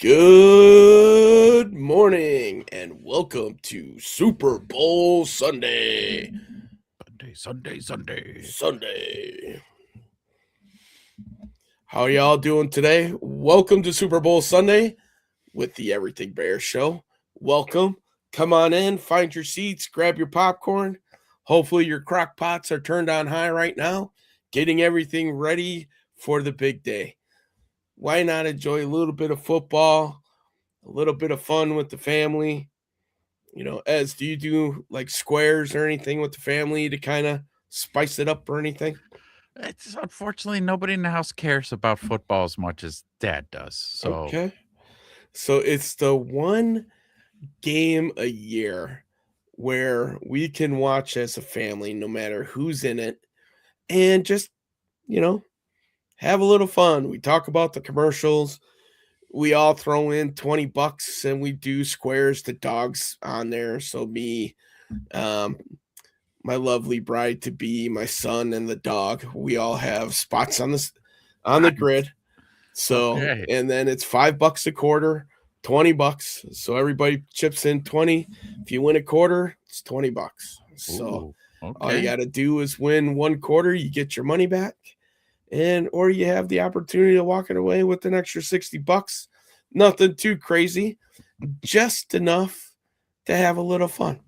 Good morning and welcome to Super Bowl Sunday. Sunday. How y'all doing today? Welcome to Super Bowl Sunday with the Everything Bears Show. Welcome. Come on in, find your seats, grab your popcorn. Hopefully your crock pots are turned on high right now, getting everything ready for the big day. Why not enjoy a little bit of football, a little bit of fun with the family? You know, Ez, do you do like squares or anything with the family to kind of spice it up or anything? It's unfortunately nobody in the house cares about football as much as Dad does. So Okay. So it's the one game a year where we can watch as a family, no matter who's in it, and just, you know, have a little fun. We talk about the commercials. We all throw in $20 and we do squares to dogs on there. So me, um, my lovely bride to be, my son, and the dog, we all have spots on the nice. grid. So, Okay. and then it's $5 a quarter, $20. So everybody chips in 20. If you win a quarter, it's $20. So Ooh, all you okay. got to do is win one quarter, you get your money back, and or you have the opportunity of walking away with an extra $60. Nothing too crazy, just enough to have a little fun.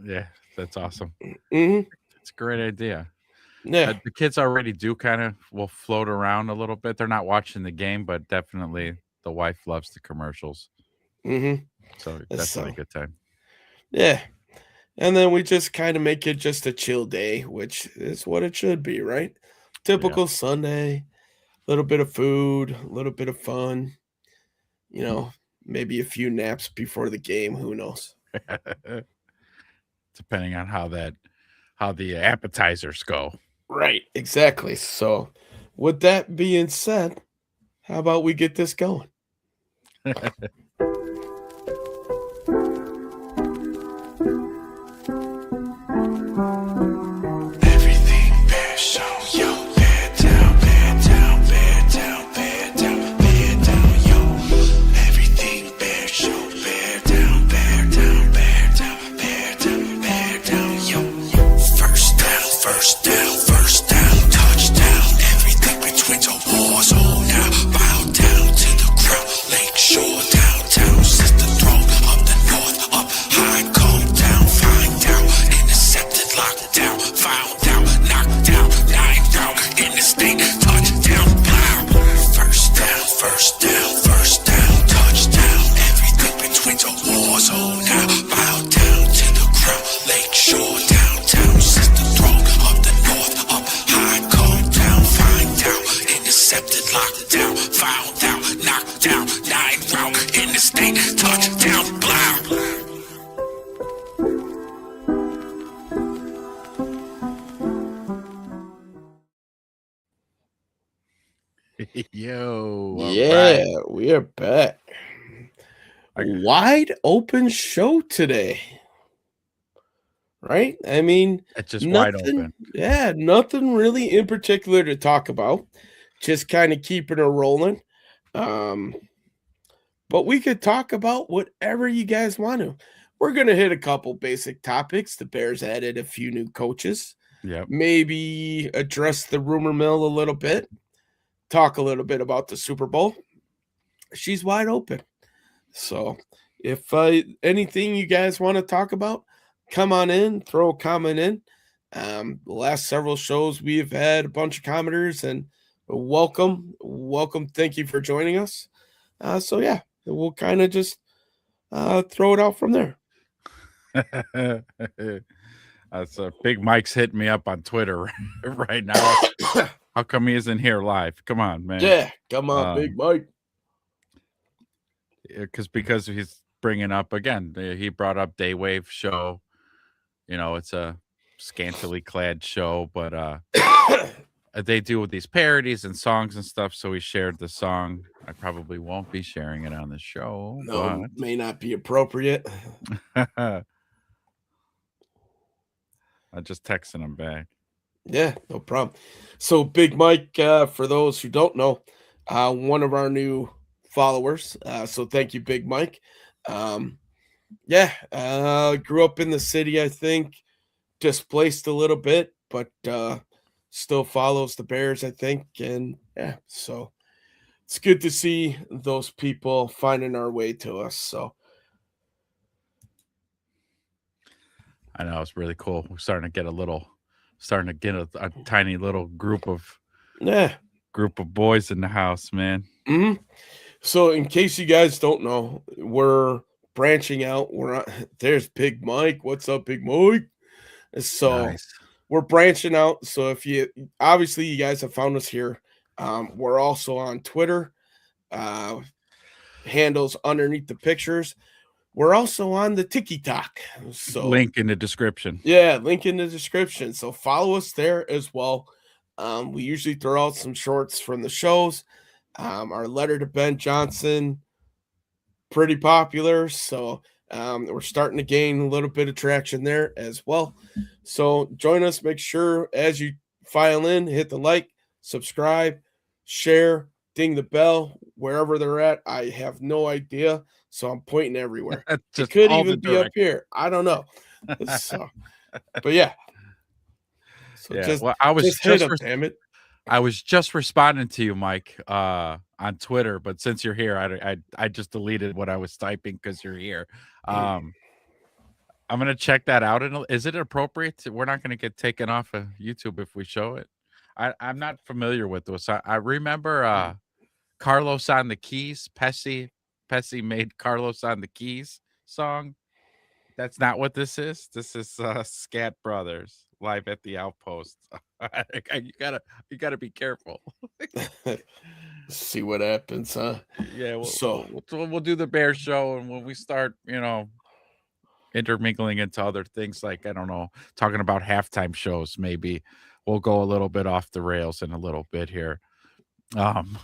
Yeah, that's awesome. Hmm. It's a great idea. Yeah. The kids already do kind of will float around a little bit. They're not watching the game, but definitely the wife loves the commercials. Hmm. So definitely So a good time. yeah. And then we just kind of make it just a chill day, which is what it should be, right? Yeah. Typical Sunday, a little bit of food, a little bit of fun, you know, maybe a few naps before the game. Who knows? Depending on how the appetizers go. Right. Exactly. So, with that being said, how about we get this going? Everything bear show, yo, bear down, yo. Everything bear show, bear down, yo. First down, touchdown. Everything between the walls, oh now, bow down to the ground. Lakeshore, downtown, sister throne of the north, up high, come down, find out, intercepted, locked down, found out, knocked down, ninth out, in the state, touchdown, plow. First down, touchdown. Everything between the walls, oh now, bow down to the ground. Lakeshore, downtown, sister throne of the north, up high, come down, find out, intercepted, locked down, found out, knocked down, ninth out, in the state, touchdown, plow. Yo, all Yeah, right. we are back. I Wide open show today, right? I mean, It's just wide nothing, open. yeah, nothing really in particular to talk about. Just kind of keeping it rolling. Um, but we could talk about whatever you guys want to. We're going to hit a couple basic topics. The Bears added a few new coaches, Yep. maybe address the rumor mill a little bit, talk a little bit about the Super Bowl. She's wide open. So if anything you guys want to talk about, come on in, throw a comment in. The last several shows we've had a bunch of commenters, and welcome. Thank you for joining us. So yeah, we'll kind of just throw it out from there. Big Mike's hitting me up on Twitter right now. How come he isn't here live? Come on, man. Yeah, come on, Big Mike. Because he's bringing up again. He brought up Daywave show. You know, it's a scantily clad show, but they do these parodies and songs and stuff. So he shared the song. I probably won't be sharing it on the show. No, may not be appropriate. I just texted him back. Yeah, no problem. So Big Mike, for those who don't know, one of our new followers. So thank you, Big Mike. Um, yeah, grew up in the city, I think, displaced a little bit, but still follows the Bears, I think. And yeah, so it's good to see those people finding our way to us. So I know it's really cool. We're starting to get a tiny little yeah. group of boys in the house, man. hmm So in case you guys don't know, we're branching out. We're on, there's Big Mike. What's up, Big Mike? So Nice. we're branching out. So if you obviously you guys have found us here, we're also on Twitter. Uh, handles underneath the pictures. We're also on the TikTok. So Link in the description. yeah, link in the description. So follow us there as well. We usually throw out some shorts from the shows. Our letter to Ben Johnson, pretty popular. So we're starting to gain a little bit of traction there as well. So join us. Make sure as you file in, hit the like, subscribe, share, ding the bell wherever they're at. I have no idea. So I'm pointing everywhere. It Just could all the even be up direct. here. I don't know. So, but yeah. So Yeah. just Well, I was just hit just them, damn it. I was just responding to you, Mike, on Twitter, but since you're here, I just deleted what I was typing because you're here. Um, I'm gonna check that out. And is it appropriate? We're not gonna get taken off of YouTube if we show it. I'm not familiar with this. I remember Carlos on the keys. Pesci made Carlos on the keys song. That's not what this is. This is Scat Brothers live at the Outpost. you gotta you gotta be careful. See what happens, huh? Yeah, So we'll do the Bear show, and when we start, intermingling into other things, like I don't know, talking about halftime shows, maybe we'll go a little bit off the rails in a little bit here. Um,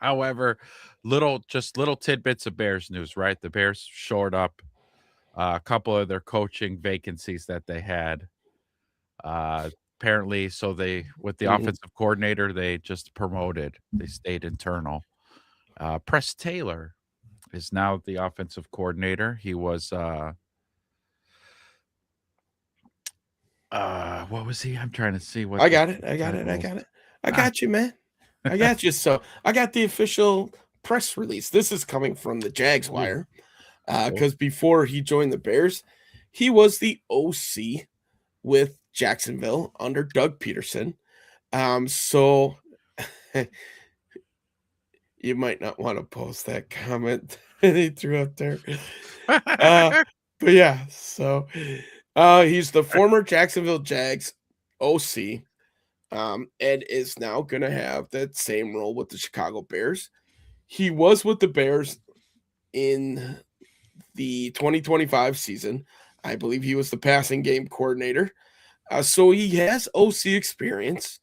however, little tidbits of Bears news, right? The Bears shored up a couple of their coaching vacancies that they had. Uh, apparently, so they with the mhm. offensive coordinator, they just promoted. They stayed internal. Press Taylor is now the offensive coordinator. He was what was he? I'm trying to see what I the got it. I got it. I title. got it. I Ah, got you, man. I got you. So I got the official press release. This is coming from the Jags ooh, Wire. cool. Because before he joined the Bears, he was the OC with Jacksonville under Doug Peterson. So you might not want to post that comment that he threw up there. Uh, but yeah, so he's the former Jacksonville Jags OC, and is now going to have that same role with the Chicago Bears. He was with the Bears in the 2025 season. I believe he was the passing game coordinator. So he has OC experience.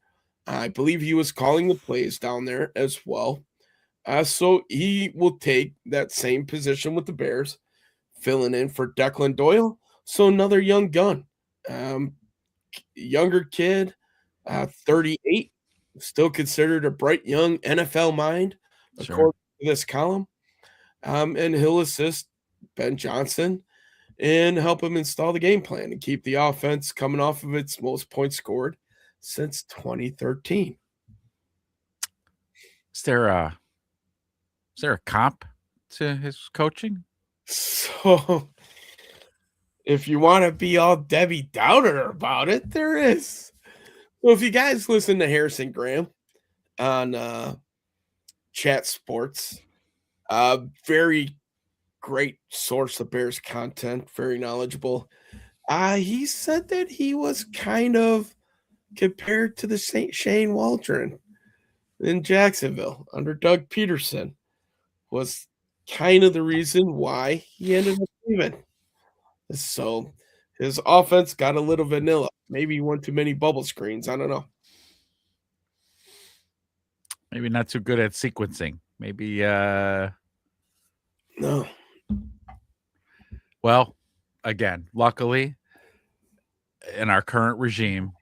I believe he was calling the plays down there as well. So he will take that same position with the Bears, filling in for Declan Doyle. So another young gun, um, younger kid, 38, still considered a bright young NFL mind, Sure. according to this column. And he'll assist Ben Johnson and help him install the game plan and keep the offense coming off of its most points scored since 2013. Is there a is there a comp to his coaching? So if you want to be all Debbie Downer about it, there is. Well, if you guys listen to Harrison Graham on Chat Sports, very great source of Bears content, very knowledgeable. He said that he was kind of compared to the Saint Shane Waldron in Jacksonville under Doug Peterson, was kind of the reason why he ended up leaving. So his offense got a little vanilla. Maybe one too many bubble screens. I don't know. Maybe not too good at sequencing. Maybe No. well, again, luckily in our current regime,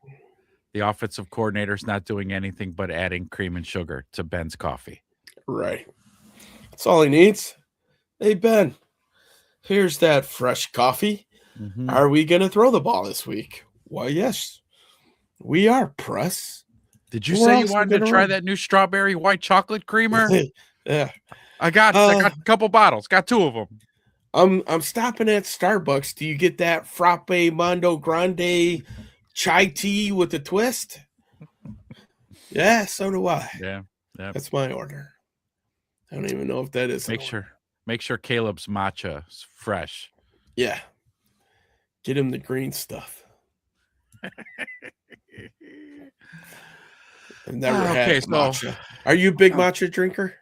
the offensive coordinator's not doing anything but adding cream and sugar to Ben's coffee. Right. That's all he needs. Hey, Ben, here's that fresh coffee. Mhm. Are we going to throw the ball this week? Why, yes, we are, press. Did you We're say you also wanted to going to try run. that new strawberry white chocolate creamer? Yeah. I got a couple bottles. Got 2 of them. I'm stopping at Starbucks. Do you get that frappe mondo grande chai tea with a twist? Yeah, so do I. Yeah. Yeah. That's my order. I don't even know if that is an order. Make sure Caleb's matcha is fresh. Yeah. Get him the green stuff. I've never had Okay, so matcha. Are you a big matcha drinker?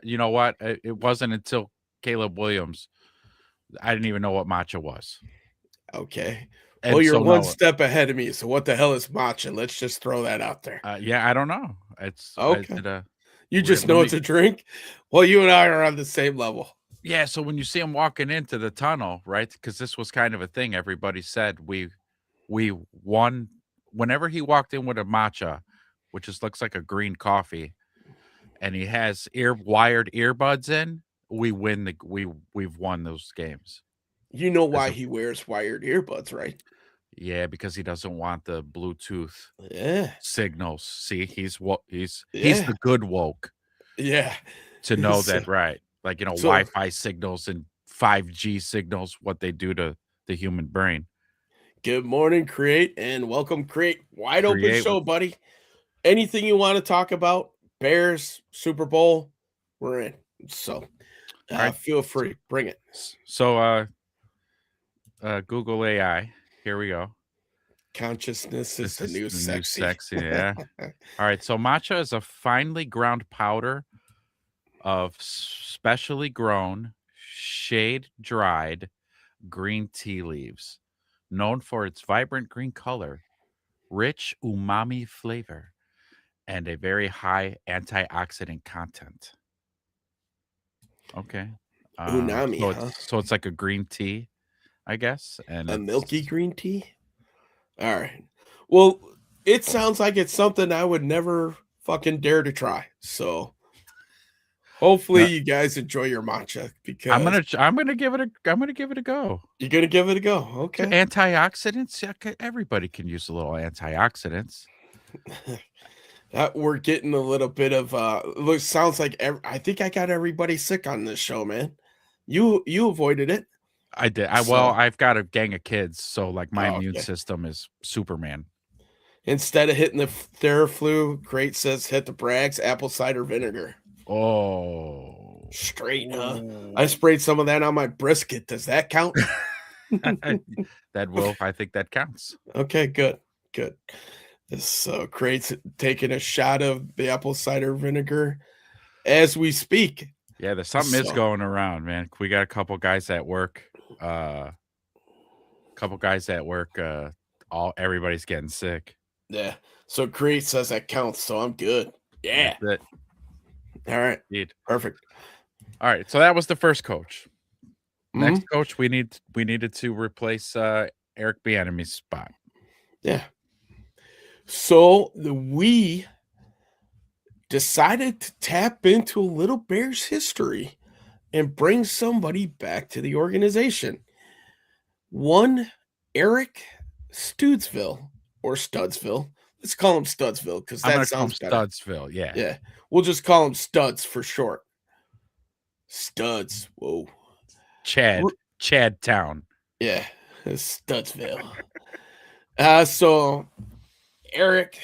you know what? It wasn't until Caleb Williams. I didn't even know what matcha was. Okay. And Well, you're so one no, step ahead of me. So what the hell is matcha? Let's just throw that out there. yeah, I don't know. It's Okay. You Weird. just know Let it's a drink? Well, you and I are on the same level. yeah. So when you see him walking into the tunnel, right? Because this was kind of a thing. Everybody said we won whenever he walked in with a matcha, which just looks like a green coffee, and he has wired earbuds in. We win we've won those games. You know why Because he wears wired earbuds, right? Yeah, because he doesn't want the Bluetooth Yeah. signals. See, he's he's Yeah. the good woke Yeah. to know So- that, right? Like, so- Wi-Fi signals and 5G signals, what they do to the human brain. Good morning, Create, and welcome, Create. Wide open Create- show, buddy. Anything you want to talk about? Bears, Super Bowl, we're in. So right. feel free, bring it. So Google AI, here we go. Consciousness is This the is new the sexy. new sexy, yeah. All right, so matcha is a finely ground powder of specially grown, shade-dried green tea leaves, known for its vibrant green color, rich umami flavor, and a very high antioxidant content. Okay. Unami, huh? So it's like a green tea, I guess, and A it's milky green tea? All right. Well, it sounds like it's something I would never fucking dare to try. So hopefully No. you guys enjoy your matcha because I'm gonna give it a go. you're gonna give it a go. Okay. Antioxidants, yeah, everybody can use a little antioxidants. We're getting a little bit of look, sounds like I think I got everybody sick on this show, man. You avoided it. I did. So- I've got a gang of kids, so like my Oh, immune okay. system is Superman. Instead of hitting the Theraflu, Great says hit the Bragg's apple cider vinegar. Oh, Straight, huh? I sprayed some of that on my brisket. Does that count? I think that counts. Okay, good. This Crate's taking a shot of the apple cider vinegar as we speak. Yeah, there's something is So- going around, man. We got a couple guys at work. Everybody's getting sick. Yeah. So Crate says that counts, so I'm good. Yeah. That's it. All right. Indeed. Perfect. All right. So that was the first coach. Next Mhm. coach, we needed to replace Eric Bieniemy's spot. Yeah. So we decided to tap into a little Bears history and bring somebody back to the organization. One Eric Studsville or Studsville. Let's call him Studsville because I'm that gonna call him sounds better. Studsville. Yeah. Yeah. We'll just call him Studs for short. Studs. Whoa. Chad Town. Yeah. Studsville. So Eric,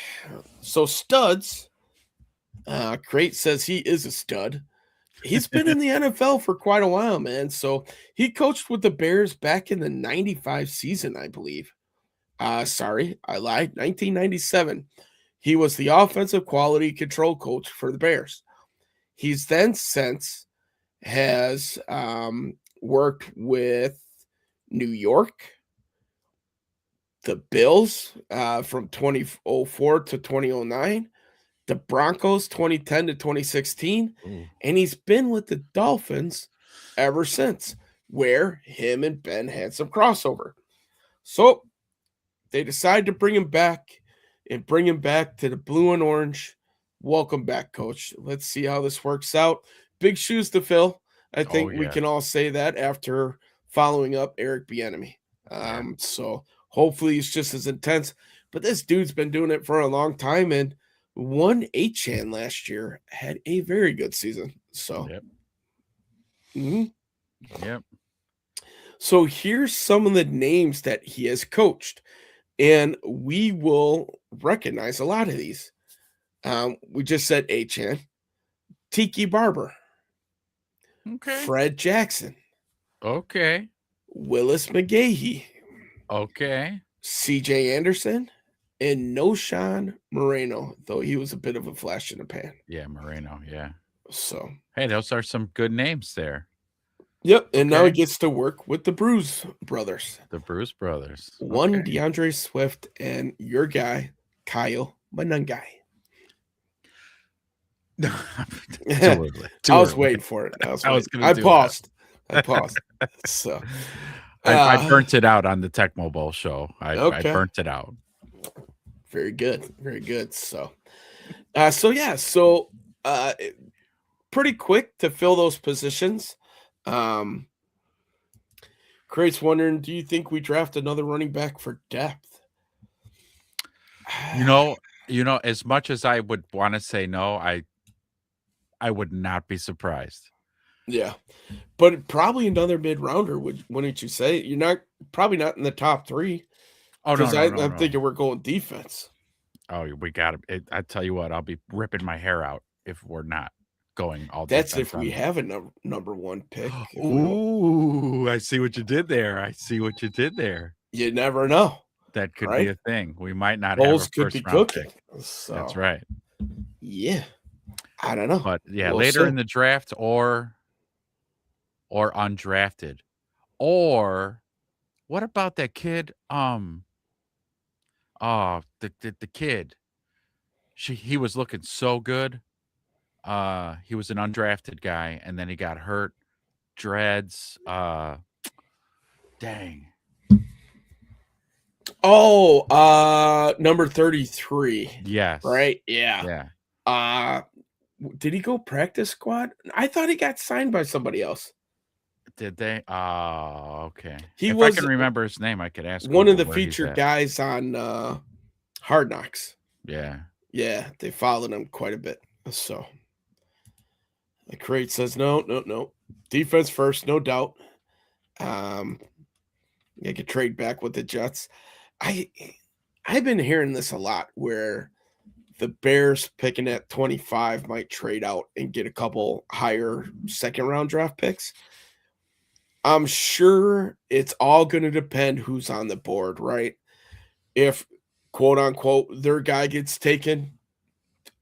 so Studs, Crate says he is a stud. He's been in the NFL for quite a while, man. So he coached with the Bears back in the 95 season, I believe. Sorry, I lied. 1997. He was the offensive quality control coach for the Bears. He's then since has worked with New York, the Bills from 2004 to 2009, the Broncos 2010 to 2016, and he's been with the Dolphins ever since, where him and Ben had some crossover. So they decided to bring him back to the blue and orange. Welcome back, coach. Let's see how this works out. big shoes to fill. I Oh think we yeah. can all say that after following up Eric Bieniemy. Yeah. So hopefully it's just as intense. But this dude's been doing it for a long time and won 8chan last year. Had a very good season. So, Yep. mhm. Yep. So here's some of the names that he has coached, and we will recognize a lot of these. We just said 8chan, Tiki Barber, Okay. Fred Jackson, Okay. Willis McGahee, Okay. CJ Anderson, and Noshan Moreno, though he was a bit of a flash in the pan. Yeah, Moreno. Yeah. So, Hey, those are some good names there. yep. And now he Okay. gets to work with the Bruise brothers. The Bruce brothers. One Okay. DeAndre Swift and your guy, Kyle Manungai. Too early. Too I was early. waiting for it. gonna I do paused. I paused. So, I burnt it out on the Tecmo Bowl show. I okay. burnt it out. Very good. Very good. So, so pretty quick to fill those positions. Craig's wondering, do you think we draft another running back for depth? You know, as much as I would want to say no, I would not be surprised. Yeah, but probably another mid-rounder. Wouldn't you say? You're probably not in the top 3. Oh no, I'm thinking we're going defense. Oh, we got to. I tell you what, I'll be ripping my hair out if we're not going all. That's if we have a number 1 pick. Ooh, I see what you did there. You never know. That could right? be a thing. We might not Bowls have a could first be round cooking. pick. So, That's right. Yeah, I don't know. But yeah, We'll later see. in the draft or undrafted. Or what about that kid? The kid. He was looking so good. He was an undrafted guy, and then he got hurt. Dreads. Dang. Oh, number 33. Yes. Right? Yeah. Yeah. Did he go practice squad? I thought he got signed by somebody else. Did they? Oh, okay. He if was I can remember his name, I could ask one of Google the where he's featured at. guys on Hard Knocks. Yeah. Yeah, they followed him quite a bit. So the crate says no. Defense first, no doubt. They could trade back with the Jets. I've been hearing this a lot where the Bears picking at 25 might trade out and get a couple higher second round draft picks. I'm sure it's all going to depend who's on the board, right? If quote unquote their guy gets taken,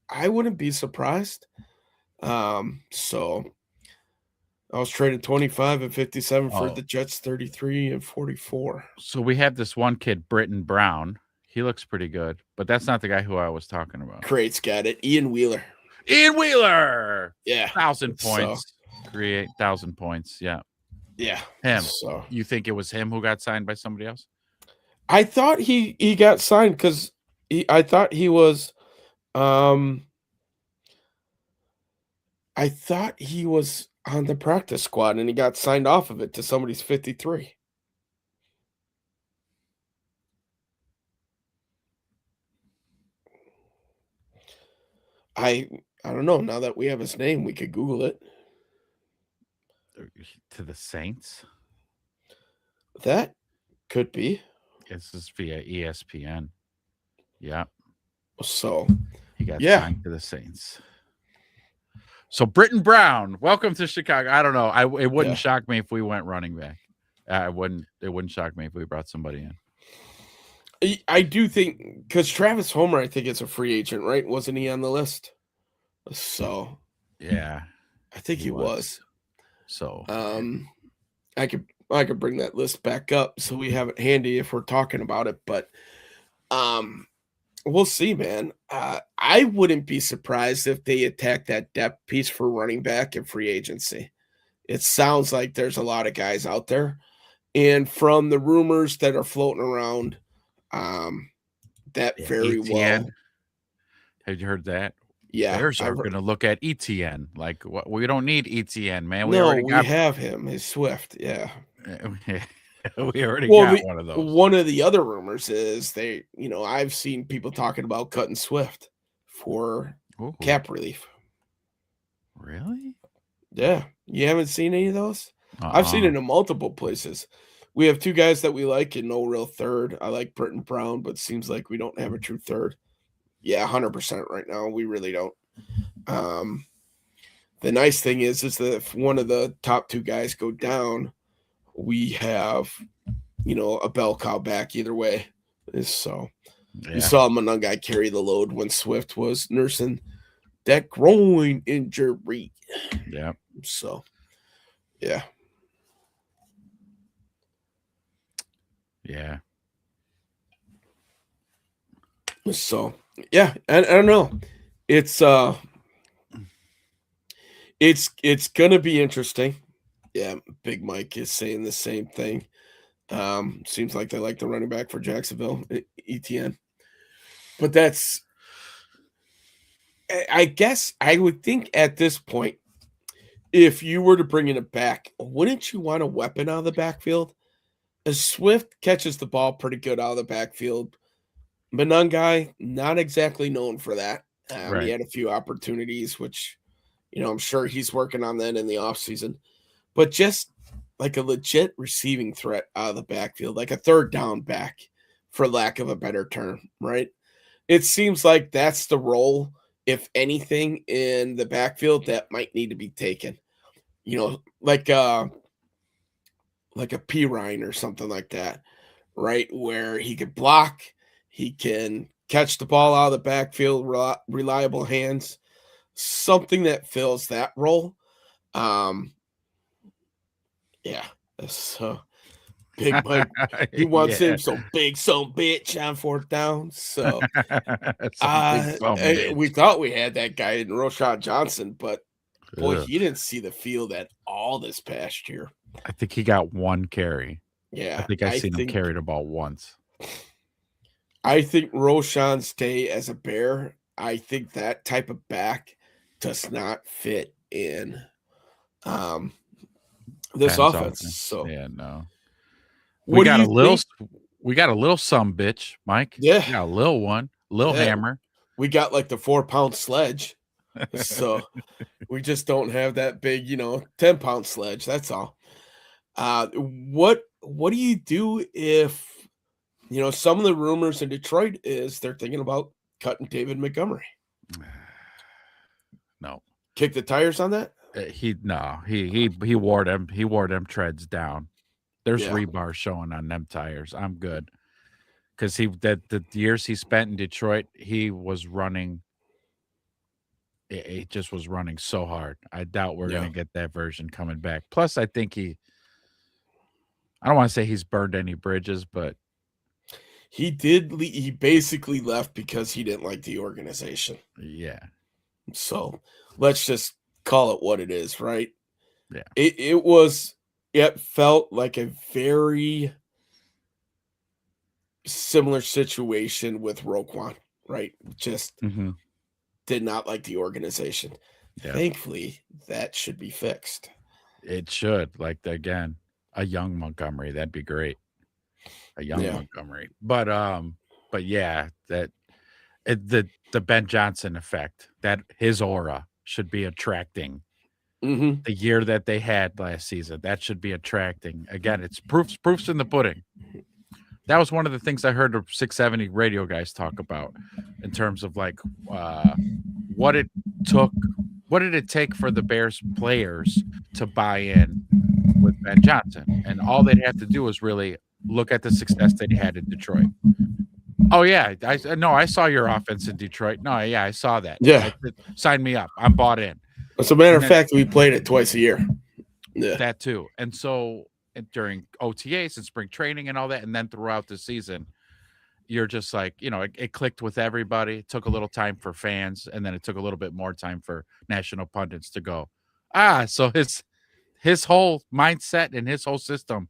I wouldn't be surprised. So I was trading 25 and 57 for the Jets 33 and 44. So we have this one kid, Britton Brown. He looks pretty good, but that's not the guy who I was talking about. Crate's got it. Ian Wheeler. Yeah. 1,000 points. Create 1,000 points. Yeah. Yeah. Him. So you think it was him who got signed by somebody else? I thought he got signed because I thought he was on the practice squad and he got signed off of it to somebody's 53. I don't know. Now that we have his name, we could Google it. To the Saints? That could be. This is via ESPN. Yeah. So he got signed to the Saints. So Britton Brown, welcome to Chicago. I don't know. It wouldn't shock me if we went running back. It wouldn't shock me if we brought somebody in. I do think because Travis Homer, I think it's a free agent, right? Wasn't he on the list? So yeah, I think he was. So I could bring that list back up so we have it handy if we're talking about it. But we'll see, man. I wouldn't be surprised if they attack that depth piece for running back and free agency. It sounds like there's a lot of guys out there, and from the rumors that are floating around. That very Etienne. well. Have you heard that? Yeah, Bears are going to look at ETN. Like, what? We don't need ETN, man. We no, already we got. have him. His Swift. Yeah. We already Well, got one of those. one of the other rumors is I've seen people talking about cutting Swift for Ooh, cap relief. really? Yeah, you haven't seen any of those? I've seen Uh-uh. it in multiple places. We have two guys that we like and no real third. I like Britton Brown, but seems like we don't have a true third. Yeah, 100% right now. We really don't. The nice thing is that if one of the top two guys go down, we have, a bell cow back either way. So you saw Monangai carry the load when Swift was nursing that groin injury. Yeah. So, yeah. Yeah. So, yeah, I don't know. It's gonna be interesting. Yeah, Big Mike is saying the same thing. Seems like they like the running back for Jacksonville, ETN. But I guess I would think at this point, if you were to bring in a back, wouldn't you want a weapon out of the backfield? As Swift catches the ball pretty good out of the backfield. Monangai, not exactly known for that. He Right. had a few opportunities, which, I'm sure he's working on that in the offseason. But just like a legit receiving threat out of the backfield, like a third down back, for lack of a better term, right? It seems like that's the role, if anything, in the backfield that might need to be taken. Like a P. Ryan or something like that, right? Where he could block, he can catch the ball out of the backfield, reliable hands, something that fills that role. Yeah. So Big Mike, he wants him some big some bitch on fourth down. So we thought we had that guy in Roshan Johnson, but boy, he didn't see the field at all this past year. I think he got one carry. Yeah. I think I seen him carry the ball once. I think Roshan's day as a Bear, I think that type of back does not fit in this offense. So yeah, no. We got a little some bitch, Mike. Yeah. We got a little one, hammer. We got like the 4-pound sledge. So we just don't have that big, 10-pound sledge. That's all. What do you do if some of the rumors in Detroit is they're thinking about cutting David Montgomery? No. Kick the tires on that? He wore them. He wore them treads down. There's rebar showing on them tires. I'm good. Because the years he spent in Detroit, he was running. It just was running so hard. I doubt we're going to get that version coming back. Plus, I think I don't want to say he's burned any bridges, but he did. He basically left because he didn't like the organization. Yeah. So let's just call it what it is, right? Yeah. It felt like a very similar situation with Roquan, right? Just did not like the organization. Yeah. Thankfully, that should be fixed. It should. Like, again, a young Montgomery, that'd be great. A young Montgomery. But yeah, the Ben Johnson effect, that his aura should be attracting the year that they had last season. That should be attracting. Again, it's proofs in the pudding. That was one of the things I heard the 670 radio guys talk about in terms of like what did it take for the Bears players to buy in with Ben Johnson? And all they'd have to do was really look at the success that he had in Detroit. Oh yeah, I saw your offense in Detroit. No, yeah, I saw that. Yeah, sign me up. I'm bought in. As a matter of fact, we played it twice a year. Yeah, that too. And so during OTAs and spring training and all that, and then throughout the season, you're just like, it clicked with everybody. It took a little time for fans, and then it took a little bit more time for national pundits to go, so his whole mindset and his whole system,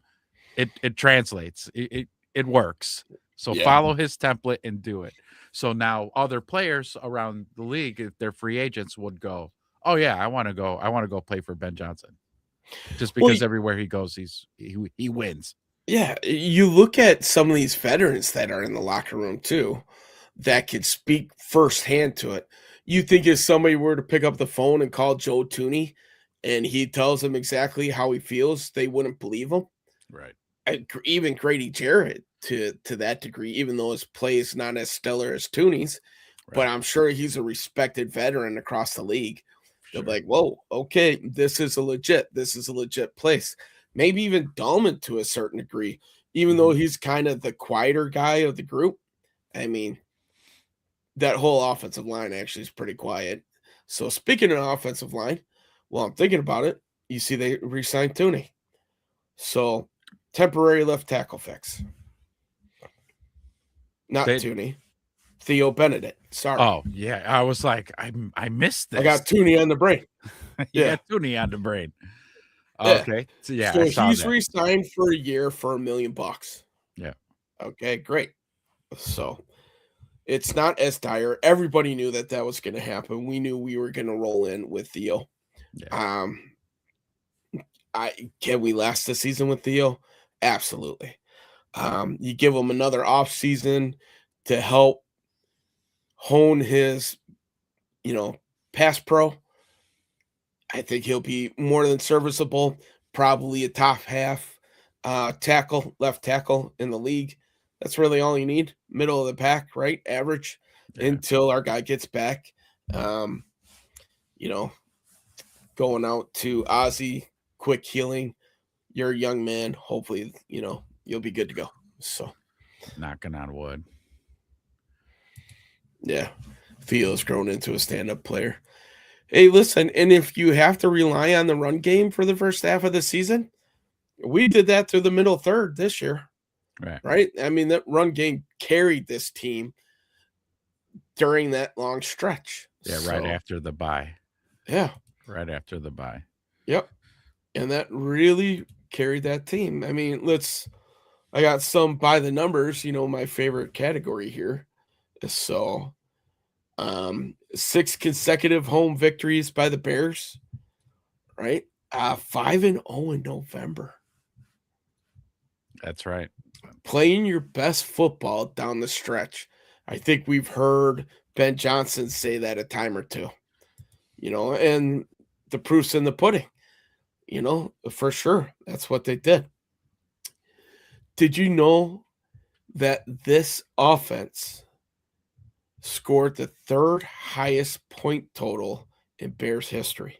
it translates. It works. So Yeah. follow his template and do it. So now other players around the league, if they're free agents, would go, "Oh yeah, I want to go play for Ben Johnson," just Well, because everywhere he goes, he wins. yeah, you look at some of these veterans that are in the locker room too, that could speak firsthand to it. You think if somebody were to pick up the phone and call Joe Tooney and he tells them exactly how he feels, they wouldn't believe him. Right. And even Grady Jarrett to that degree, even though his play is not as stellar as Tooney's, but Right. I'm sure he's a respected veteran across the league. They'll be Sure. like, whoa, okay, this is a legit place. Maybe even Dahlman to a certain degree, even though he's kind of the quieter guy of the group. I mean, that whole offensive line actually is pretty quiet. So speaking of offensive line, while I'm thinking about it, you see they re-signed Tooney. So temporary left tackle fix. Not They- Tooney. Theo Benedict. Sorry. Oh yeah, I was like, I missed this. I got Tooney on the brain. You yeah. got Tooney on the brain. Yeah. Okay, so yeah, So I saw he's that. re-signed for a year for $1 million. Yeah. Okay, great. So it's not as dire. Everybody knew that was going to happen. We knew we were going to roll in with Theo. Yeah. Can we last the season with Theo? Absolutely. You give him another offseason to help hone his, pass pro. I think he'll be more than serviceable, probably a top half left tackle in the league. That's really all you need. Middle of the pack, right? Average until our guy gets back. Going out to Ozzy, quick healing. You're a young man. Hopefully, you'll be good to go. So Knocking on wood. yeah, Theo's grown into a stand-up player. Hey, listen, and if you have to rely on the run game for the first half of the season, we did that through the middle third this year. Right? I mean, that run game carried this team during that long stretch. Yeah, right after the bye. Yeah. Right after the bye. Yep. And that really carried that team. I mean, I got some by the numbers, my favorite category here. So 6 consecutive home victories by the Bears, right? 5-0 in November. That's right. Playing your best football down the stretch. I think we've heard Ben Johnson say that a time or two, and the proof's in the pudding, for sure. That's what they did. Did you know that this offense scored the 3rd highest point total in Bears history?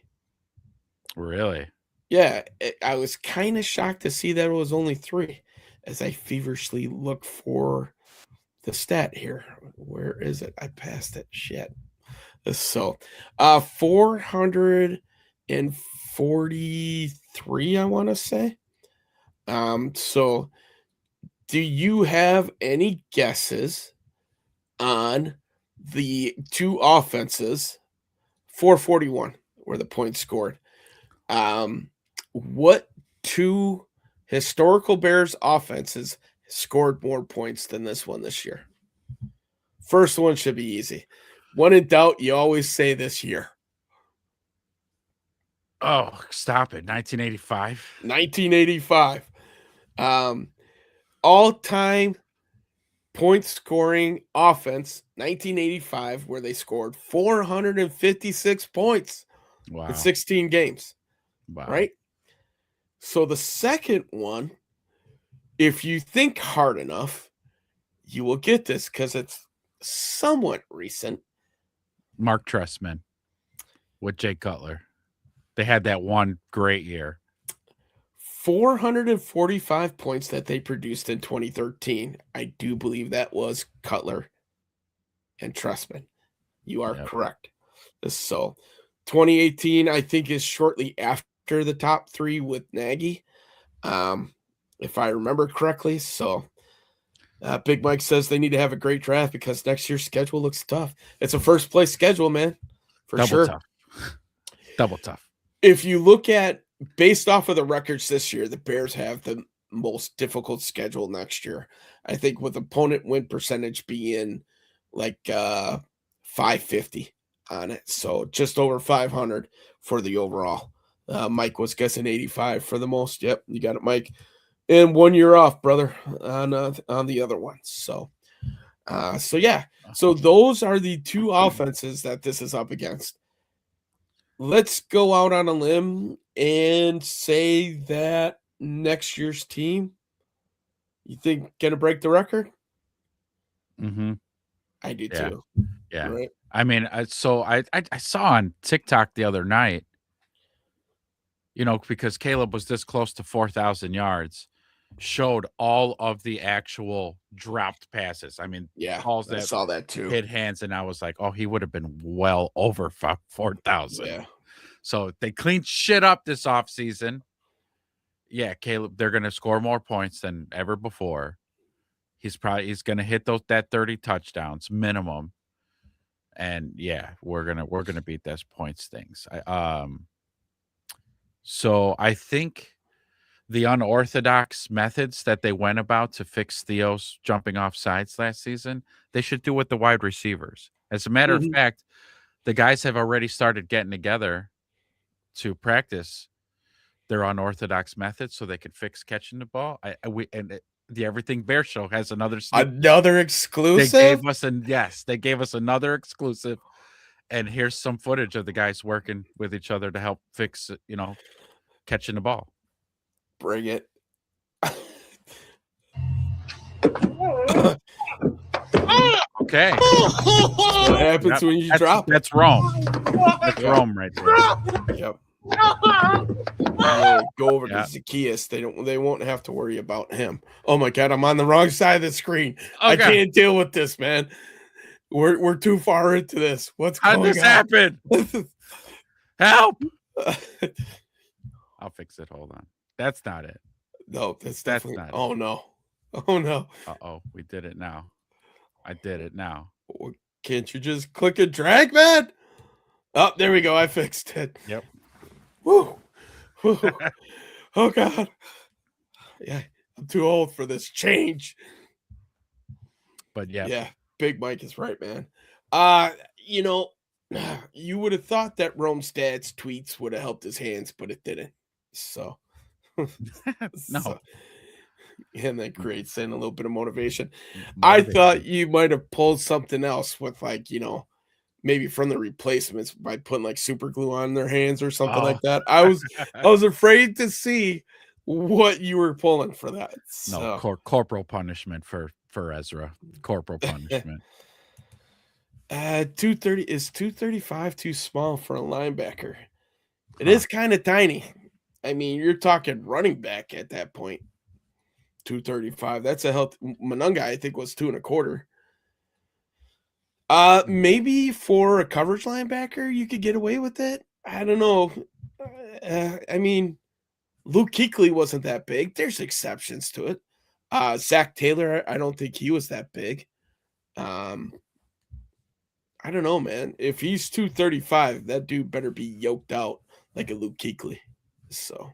Really? Yeah, I was kind of shocked to see that it was only 3 as I feverishly look for the stat here. Where is it? I passed it. Shit. So 443, I want to say. So do you have any guesses on the 2 offenses? 441 were the points scored. What 2 historical Bears offenses scored more points than this one this year? First one should be easy. When in doubt, you always say this year. Oh, stop it. 1985. 1985. All-time point scoring offense, 1985, where they scored 456 points Wow. in 16 games. Wow. Right? So the second one, if you think hard enough, you will get this because it's somewhat recent. Mark Trestman with Jay Cutler. They had that one great year. 445 points that they produced in 2013. I do believe that was Cutler and Trestman. You are correct. So 2018, I think, is shortly after the top 3 with Nagy, if I remember correctly. So Big Mike says they need to have a great draft because next year's schedule looks tough. It's a first place schedule, man, for sure. Tough. Double tough. If you look at, based off of the records this year, the Bears have the most difficult schedule next year. I think with opponent win percentage being like 550 on it. So just over 500 for the overall. Mike was guessing 85 for the most. Yep, you got it, Mike. And 1 year off, brother, on the other one. So yeah. So those are the two offenses that this is up against. Let's go out on a limb and say that next year's team, you think gonna break the record? Mm-hmm. I do Yeah. too. Yeah. Right? I mean, I saw on TikTok the other night, because Caleb was this close to 4,000 yards, showed all of the actual dropped passes. I mean, Yeah, balls I that saw that too. hit hands, and I was like, oh, he would have been well over 4,000. Yeah. So they cleaned shit up this offseason. Yeah, Caleb, they're gonna score more points than ever before. He's gonna hit that 30 touchdowns minimum. And yeah, we're gonna beat those points things. So I think the unorthodox methods that they went about to fix Theo's jumping off sides last season, they should do with the wide receivers. As a matter of fact, the guys have already started getting together to practice their unorthodox methods so they could fix catching the ball. The Everything Bear Show has another Another exclusive. They gave us another exclusive, and here's some footage of the guys working with each other to help fix, catching the ball. Bring it. Okay. What happens when you drop it? That's Rome. That's Rome right there. Yep. Go over to Zacchaeus. They won't have to worry about him. Oh my god, I'm on the wrong side of the screen. Okay. I can't deal with this, man. We're too far into this. What's going on? How did this happen? Help! I'll fix it. Hold on. That's not it. No, that's definitely not it. Oh no. Oh no. Uh-oh, we did it now. I did it now. Can't you just click and drag, man? Oh, there we go. I fixed it. Yep. Woo. Woo. Oh god. Yeah, I'm too old for this change. But yeah. Yeah, Big Mike is right, man. You would have thought that Rome's dad's tweets would have helped his hands, but it didn't. So no. And that creates in a little bit of motivation. I thought you might have pulled something else with maybe from the replacements by putting like super glue on their hands or something like that. I was afraid to see what you were pulling for that. No, corporal punishment for Ezra. Corporal punishment. 230 is 235 too small for a linebacker. It is kind of tiny. I mean, you're talking running back at that point. 235. That's a health. Monunga, I think, was 2.25. Maybe for a coverage linebacker, you could get away with it. I don't know. I mean, Luke Kuechly wasn't that big. There's exceptions to it. Zach Taylor, I don't think he was that big. I don't know, man. If he's 235, that dude better be yoked out like a Luke Kuechly. So,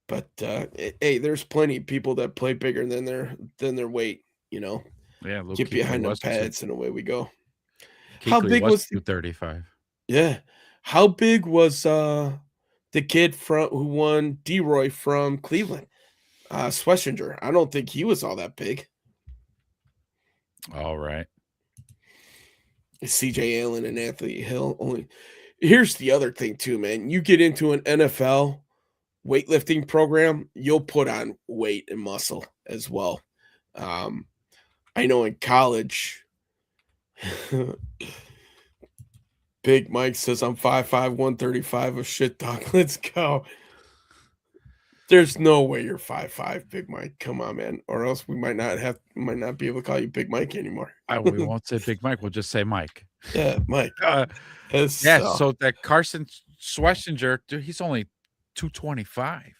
but hey, there's plenty of people that play bigger than their weight. Yeah, Luke get Kuechly behind the pads and away we go. Kuechly How big was 235? Yeah, how big was the kid who won D-Roy from Cleveland? Schlesinger. I don't think he was all that big. All right. CJ Allen and Anthony Hill only. Here's the other thing too, man. You get into an NFL weightlifting program, you'll put on weight and muscle as well. I know in college, Big Mike says I'm 5'5", 135 of shit dog. Let's go. There's no way you're 5'5", Big Mike. Come on, man. Or else we might not be able to call you Big Mike anymore. We won't say Big Mike. We'll just say Mike. Yeah, Mike. So that Carson Schlesinger, dude, he's only 225.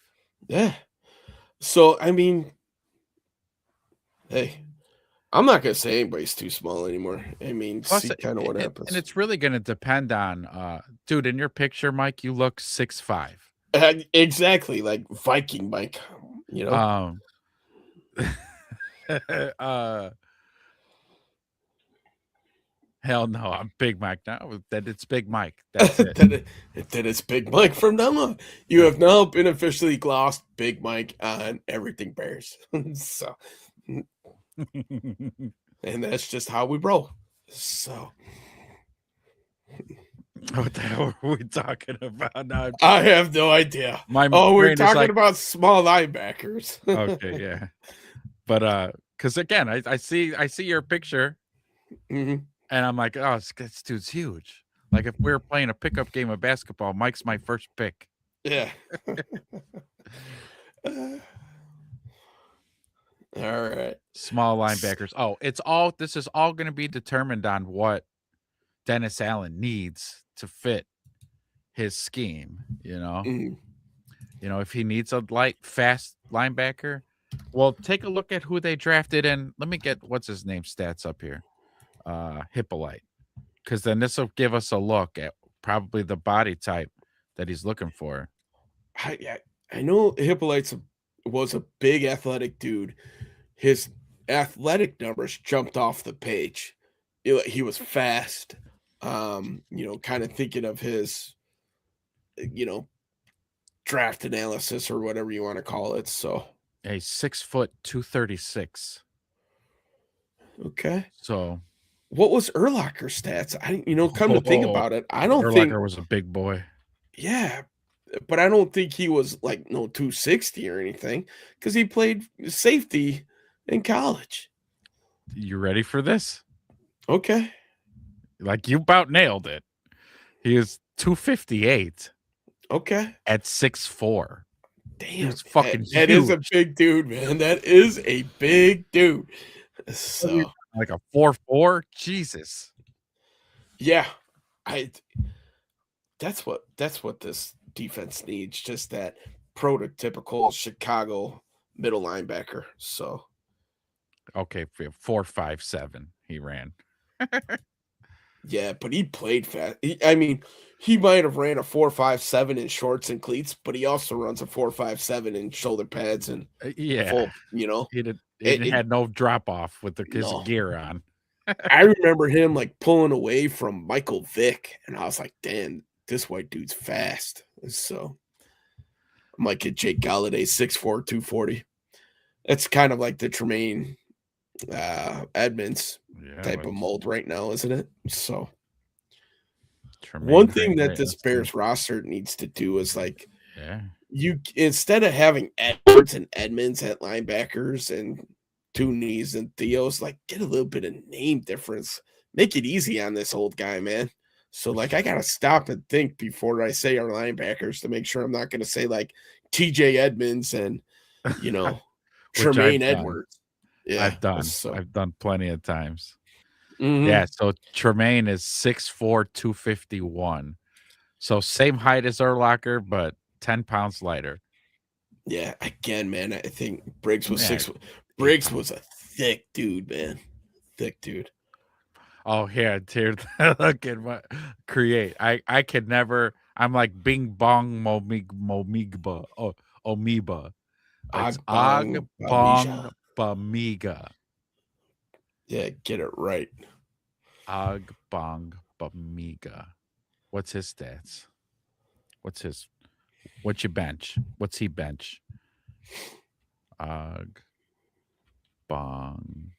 Yeah. So I mean, hey, I'm not gonna say anybody's too small anymore. I mean, see kind of what happens. And it's really gonna depend on dude, in your picture, Mike, you look 6'5". Exactly, like Viking Mike. You know, Hell no, I'm Big Mike now. That it's Big Mike. That's it. that it's Big Mike from now on. You have now been officially glossed Big Mike on everything Bears. So, and that's just how we roll. So, What the hell are we talking about now? I have no idea. My We're brain is talking like, about small linebackers. okay, yeah, but because again, I see your picture, Mhm. and I'm like, oh, this dude's huge. Like if we were playing a pickup game of basketball, Mike's my first pick. Yeah. All right. Small linebackers. Oh, this is all going to be determined on what Dennis Allen needs to fit his scheme, Mhm. if he needs a light, fast linebacker, well, take a look at who they drafted in. Let me get what's his name stats up here. Hippolyte. Because then this will give us a look at probably the body type that he's looking for. I know Hippolyte was a big athletic dude. His athletic numbers jumped off the page. He was fast. Kind of thinking of his, draft analysis or whatever you want to call it. So, He's 6', 236. okay. So What was Urlacher's stats? Come to think about it, I don't think Urlacher was a big boy. Yeah, but I don't think he was like 260 or anything because he played safety in college. You ready for this? Okay. Like you about nailed it. He is 258 Okay. at 6'4". Damn. He's fucking huge. That is a big dude, man. That is a big dude. So like a 4'4". Jesus. yeah, that's what this defense needs. Just that prototypical Chicago middle linebacker. So okay, 4.57 he ran. yeah, but he played fast. He might have ran a 4.57 in shorts and cleats, but he also runs a 4.57 in shoulder pads and Yeah, full. He had no drop off with his No. gear on. I remember him like pulling away from Michael Vick, and I was like, "Damn, this white dude's fast." So I might get Jake Galladay 6'4", 240. That's kind of like the Tremaine Edmonds type of mold right now, isn't it? So one thing that this Bears roster needs to do is like, you instead of having Edwards and Edmonds at linebackers and Toonies and Theos, like get a little bit of name difference. Make it easy on this old guy, man. So like I gotta stop and think before I say our linebackers to make sure I'm not gonna say like TJ Edmonds and Tremaine Edwards. Yeah, I've done plenty of times. Mhm. Yeah, so Tremaine is 6'4", 251. So same height as Urlacher, but 10 pounds lighter. Yeah, again, man, I think Briggs was 6. Briggs was a thick dude, man. Thick dude. Oh, yeah, dude. Look at what create. I could never. I'm like Bing Bong Momigba. Oh, Amoeba. It's Og Bong Bamiga. Yeah, get it right. Og Bong Bamiga. What's his stats? What's your bench? What's he bench? Og Bong.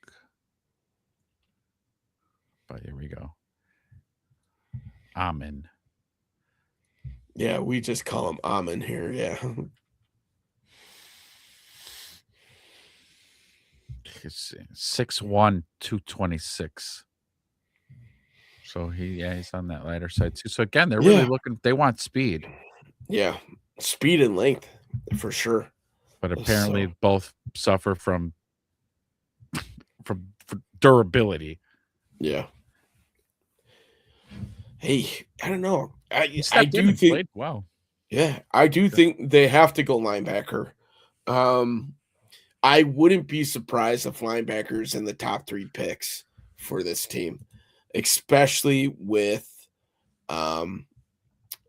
But here we go. Amin. Yeah, we just call him Amin here. Yeah. 6'1", 226. So he's on that lighter side too. So again, they're really looking. They want speed. Yeah, speed and length for sure. But apparently, both suffer from durability. Yeah. Hey, I don't know. I do think played well. Yeah, I do think they have to go linebacker. I wouldn't be surprised if linebackers in the top 3 picks for this team, especially with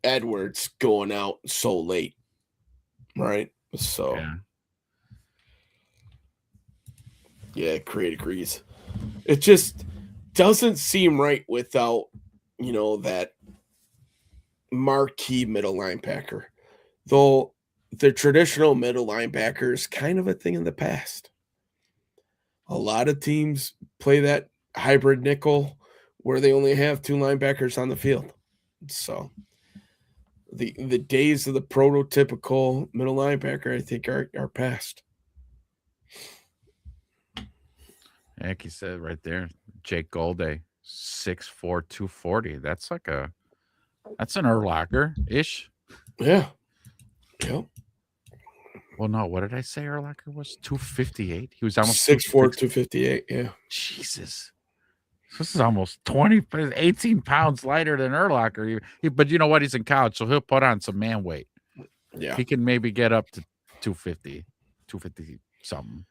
Edwards going out so late. Right? So Yeah, Crate agrees. It just doesn't seem right without, that marquee middle linebacker. Though the traditional middle linebacker is kind of a thing in the past. A lot of teams play that hybrid nickel where they only have two linebackers on the field. So the days of the prototypical middle linebacker, I think, are past. Like you said right there, Jake Golday, 6'4", 240. That's an Urlacher-ish. Yeah. Yep. Well, no, what did I say Urlacher was? 258? He was almost 6'4", 260. 258. Yeah. Jesus. This is almost 18 pounds lighter than Urlacher. But you know what? He's in college, so he'll put on some man weight. Yeah. He can maybe get up to 250 something.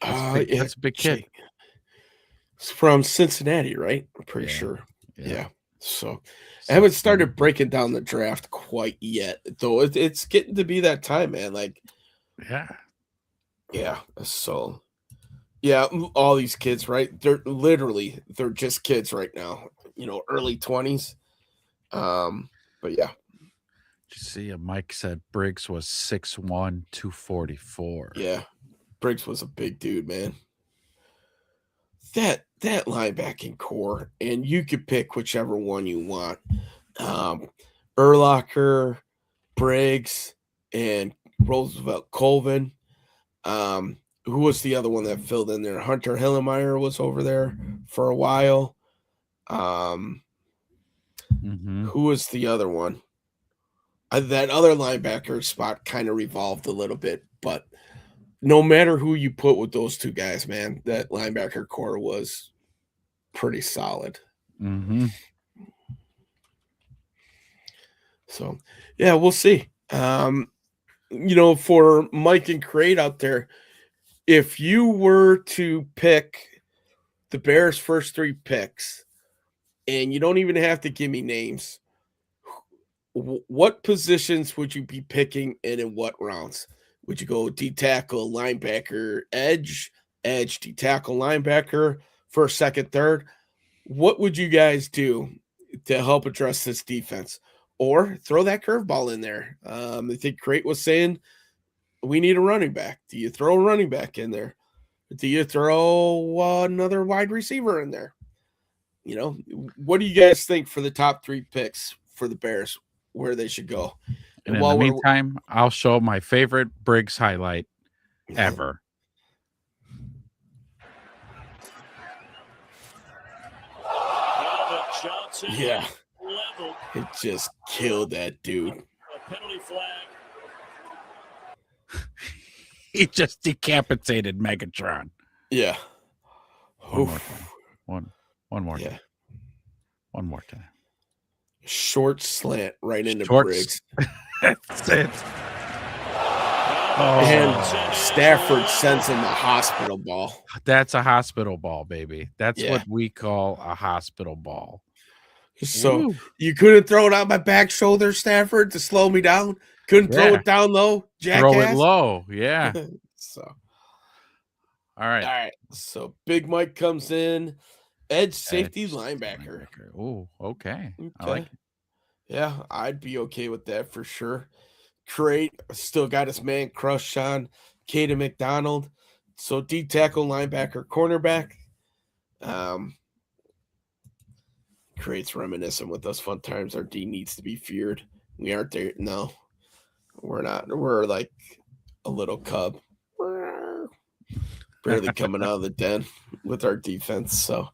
That's a big kid. It's from Cincinnati, right? I'm pretty sure. Yeah. So I haven't started breaking down the draft quite yet, though. It's getting to be that time, man. Like, yeah. So, yeah, all these kids, right? They're just kids right now. Early 20s. But yeah. Did you see? Mike said Briggs was 6'1", 244. Yeah, Briggs was a big dude, man. That linebacking core, and you could pick whichever one you want. Urlacher, Briggs, and Roosevelt Colvin. Who was the other one that filled in there? Hunter Hillemeyer was over there for a while. Who was the other one? That other linebacker spot kind of revolved a little bit, but no matter who you put with those two guys, man, that linebacker core was pretty solid. So, yeah, we'll see. For Mike and Crate out there, if you were to pick the Bears' first three picks, and you don't even have to give me names, what positions would you be picking and in what rounds? Would you go D tackle, linebacker, edge, D tackle, linebacker, first, second, third? What would you guys do to help address this defense? Or throw that curveball in there. I think Crate was saying we need a running back. Do you throw a running back in there? Do you throw another wide receiver in there? What do you guys think for the top three picks for the Bears, where they should go? And in the meantime, I'll show my favorite Briggs highlight ever. Yeah. It just killed that dude. He just decapitated Megatron. Yeah. One more time. One more time. One more time. Short slant right into Briggs. That's it. And Stafford sends him a hospital ball. That's a hospital ball, baby. That's what we call a hospital ball. So you couldn't throw it on my back shoulder, Stafford, to slow me down? Couldn't throw it down low, jackass? Throw it low, yeah. So, all right. So Big Mike comes in, edge safety linebacker. Oh, okay. I like it. Yeah, I'd be okay with that for sure. Crate still got his man crush on Caden McDonald. So D tackle, linebacker, cornerback. Crate's reminiscent with us fun times. Our D needs to be feared. We aren't there. No, we're not. We're like a little cub. Barely coming out of the den with our defense. So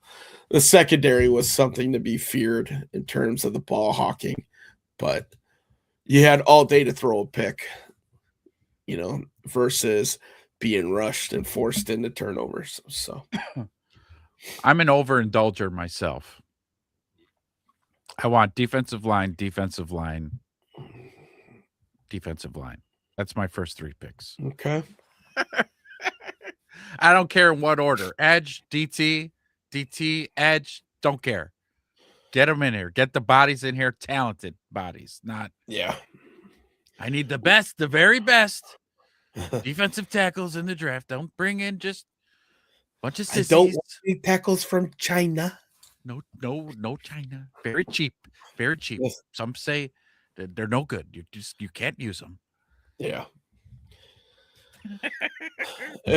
the secondary was something to be feared in terms of the ball hawking, but you had all day to throw a pick, versus being rushed and forced into turnovers. So I'm an overindulger myself. I want defensive line, defensive line, defensive line. That's my first three picks. Okay. I don't care in what order. Edge, DT, edge, don't care. Get them in here. Get the bodies in here. Talented bodies. I need the best, the very best defensive tackles in the draft. Don't bring in just Bunch of I don't sissies. want any tackles from China. No China. Very cheap. Very cheap. Yes. Some say that they're no good. You can't use them. Yeah.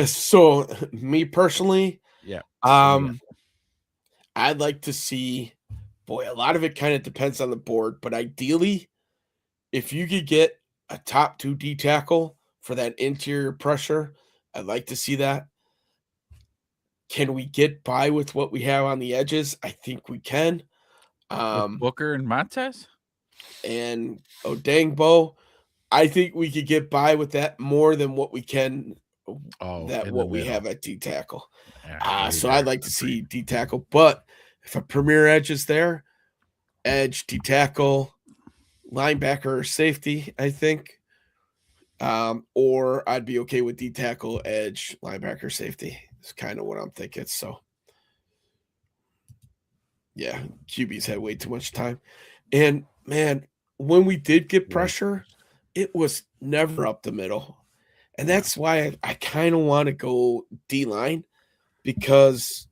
So me personally, Yeah. I'd like to see, boy, a lot of it kind of depends on the board, but ideally, if you could get a top 2 D tackle for that interior pressure, I'd like to see that. Can we get by with what we have on the edges? I think we can. With Booker and Montez? And Odangbo, I think we could get by with that more than what we can In what the we middle. have at D tackle. Yeah, I agree So there. I'd like to see D tackle, but if a premier edge is there, edge, D tackle, linebacker, or safety, I think. Or I'd be okay with D tackle, edge, linebacker, safety. It's kind of what I'm thinking. So yeah, QB's had way too much time. And man, when we did get Right. pressure, it was never up the middle. And that's why I kind of want to go D line, because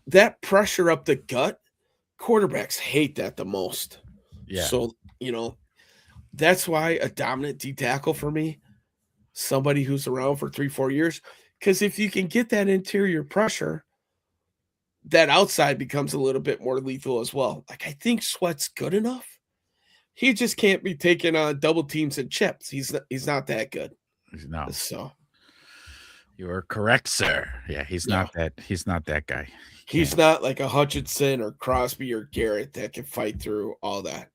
that pressure up the gut, quarterbacks hate that the most. Yeah. So, that's why a dominant D tackle for me, somebody who's around for 3-4 years, because if you can get that interior pressure, that outside becomes a little bit more lethal as well. Like, I think Sweat's good enough. He just can't be taking on double teams and chips. He's not that good. No. So You are correct, sir. Yeah, he's Yeah. not that. He's not that guy. he's not like a Hutchinson or Crosby or Garrett that can fight through all that.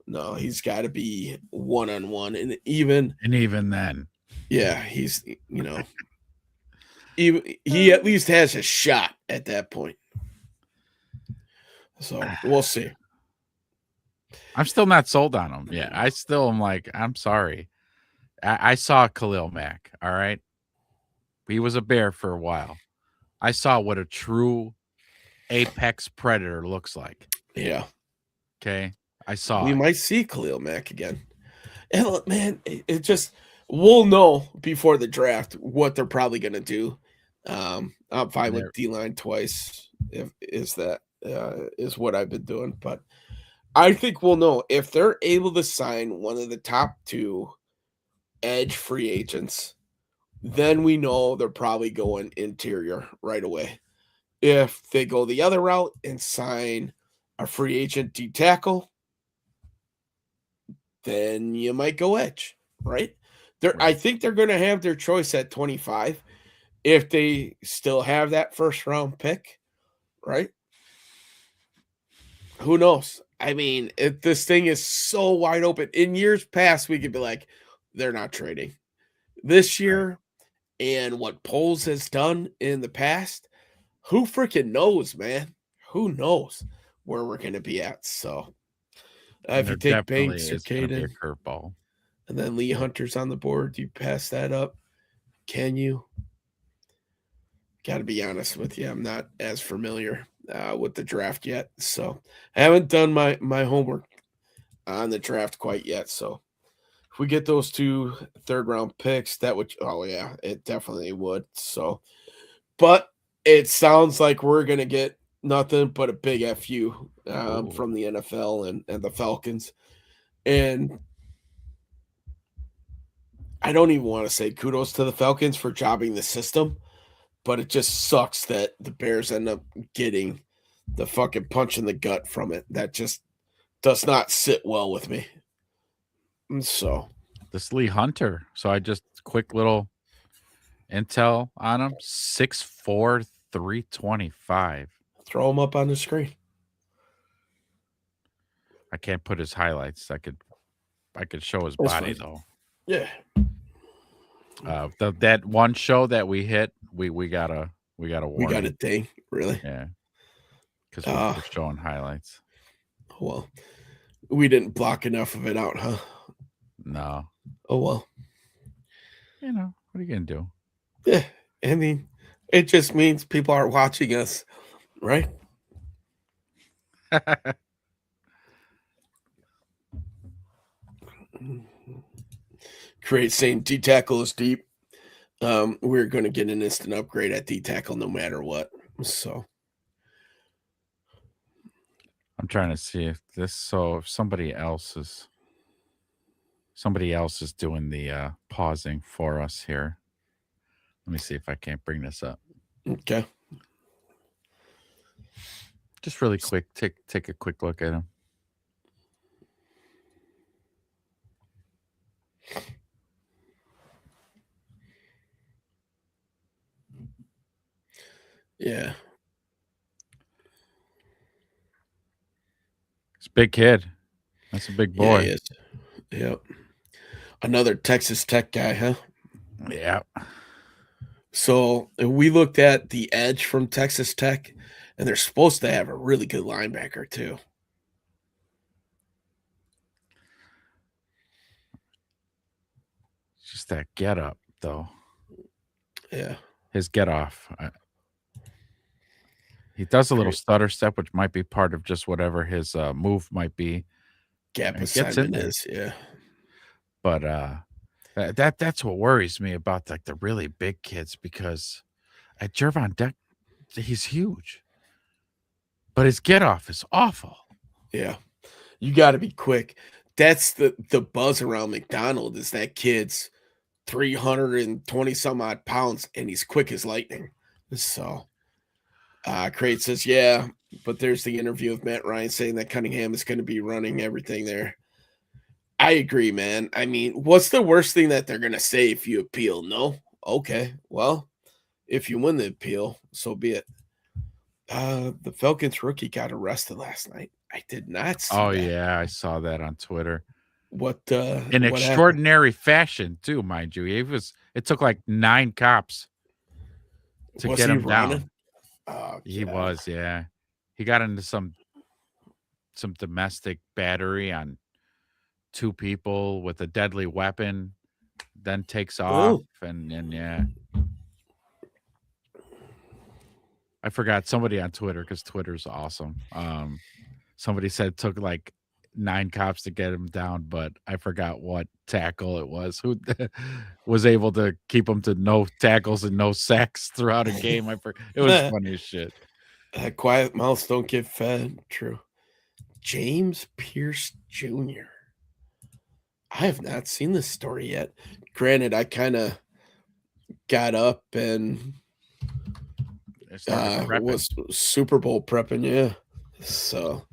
No, he's got to be one-on-one. And even then, he's, even he at least has a shot at that point. So we'll see. I'm still not sold on him. Yeah, I still am like, I'm sorry. I saw Khalil Mack. All right, he was a Bear for a while. I saw what a true apex predator looks like. Yeah. Okay, I saw. We it. might see Khalil Mack again. And look, man, it just, we'll know before the draft what they're probably going to do. I'm fine with D-line twice is what I've been doing. But I think we'll know if they're able to sign one of the top 2 edge free agents, then we know they're probably going interior right away. If they go the other route and sign a free agent D tackle, then you might go edge, right? I think they're going to have their choice at 25 if they still have that first round pick, right? Who knows? I mean, this thing is so wide open. In years past, we could be like, they're not trading. This year, and what Poles has done in the past, who freaking knows, man? Who knows where we're going to be at? So if you take Banks or Caden, curveball, and then Lee Hunter's on the board, you pass that up. Can you? Got to be honest with you, I'm not as familiar with the draft yet, so I haven't done my homework on the draft quite yet. So if we get those 2 third-round picks, that would, it definitely would. So, but it sounds like we're gonna get nothing but a big FU from the NFL and the Falcons, and I don't even want to say kudos to the Falcons for jobbing the system, but it just sucks that the Bears end up getting the fucking punch in the gut from it. That just does not sit well with me. And so this Lee Hunter. So I just quick little intel on him: 6'4", 325. throw him up on the screen. I can't put his highlights. I could show his That's body fine. though. Yeah. That one show that we hit, we got a warning. We got a ding, really? Yeah. Because we're showing highlights. Well, we didn't block enough of it out, huh? No. Oh well. What are you gonna do? Yeah. I mean, it just means people are watching us, right? Create saying D tackle is deep. We're going to get an instant upgrade at D tackle no matter what. So I'm trying to see if if somebody else is doing the pausing for us here. Let me see if I can't bring this up. okay. Just really quick, take a quick look at him. Yeah. He's a big kid. That's a big Yeah, boy. he is. Yep. Another Texas Tech guy, huh? Yeah. So we looked at the edge from Texas Tech, and they're supposed to have a really good linebacker too. Just that get up, though. Yeah. His get off. He does a little stutter step, which might be part of just whatever his move might be. Gap And it gets in assignment there. is, yeah. But that's what worries me about like the really big kids, because at Jervon Deck, he's huge, but his get off is awful. Yeah. You got to be quick. That's the buzz around McDonald is that kid's 320 some odd pounds and he's quick as lightning. So Crate says, yeah, but there's the interview of Matt Ryan saying that Cunningham is going to be running everything there. I agree, man. I mean, what's the worst thing that they're going to say if you appeal? No? Okay. Well, if you win the appeal, so be it. The Falcons rookie got arrested last night. I did not see Oh that. yeah, I saw that on Twitter. What In what extraordinary fashion, too, mind you. It took like 9 cops to was get he him running? down. Oh, He God. was, yeah. He got into some domestic battery on 2 people with a deadly weapon, then takes off, Oh. and yeah. I forgot somebody on Twitter, because Twitter's awesome. Somebody said it took like 9 cops to get him down, but I forgot what tackle it was. Who was able to keep him to no tackles and no sacks throughout a game? It was funny as shit. Quiet mouths don't get fed. True. James Pierce Jr. I have not seen this story yet. Granted, I kind of got up and It started prepping. was Super Bowl prepping, yeah. So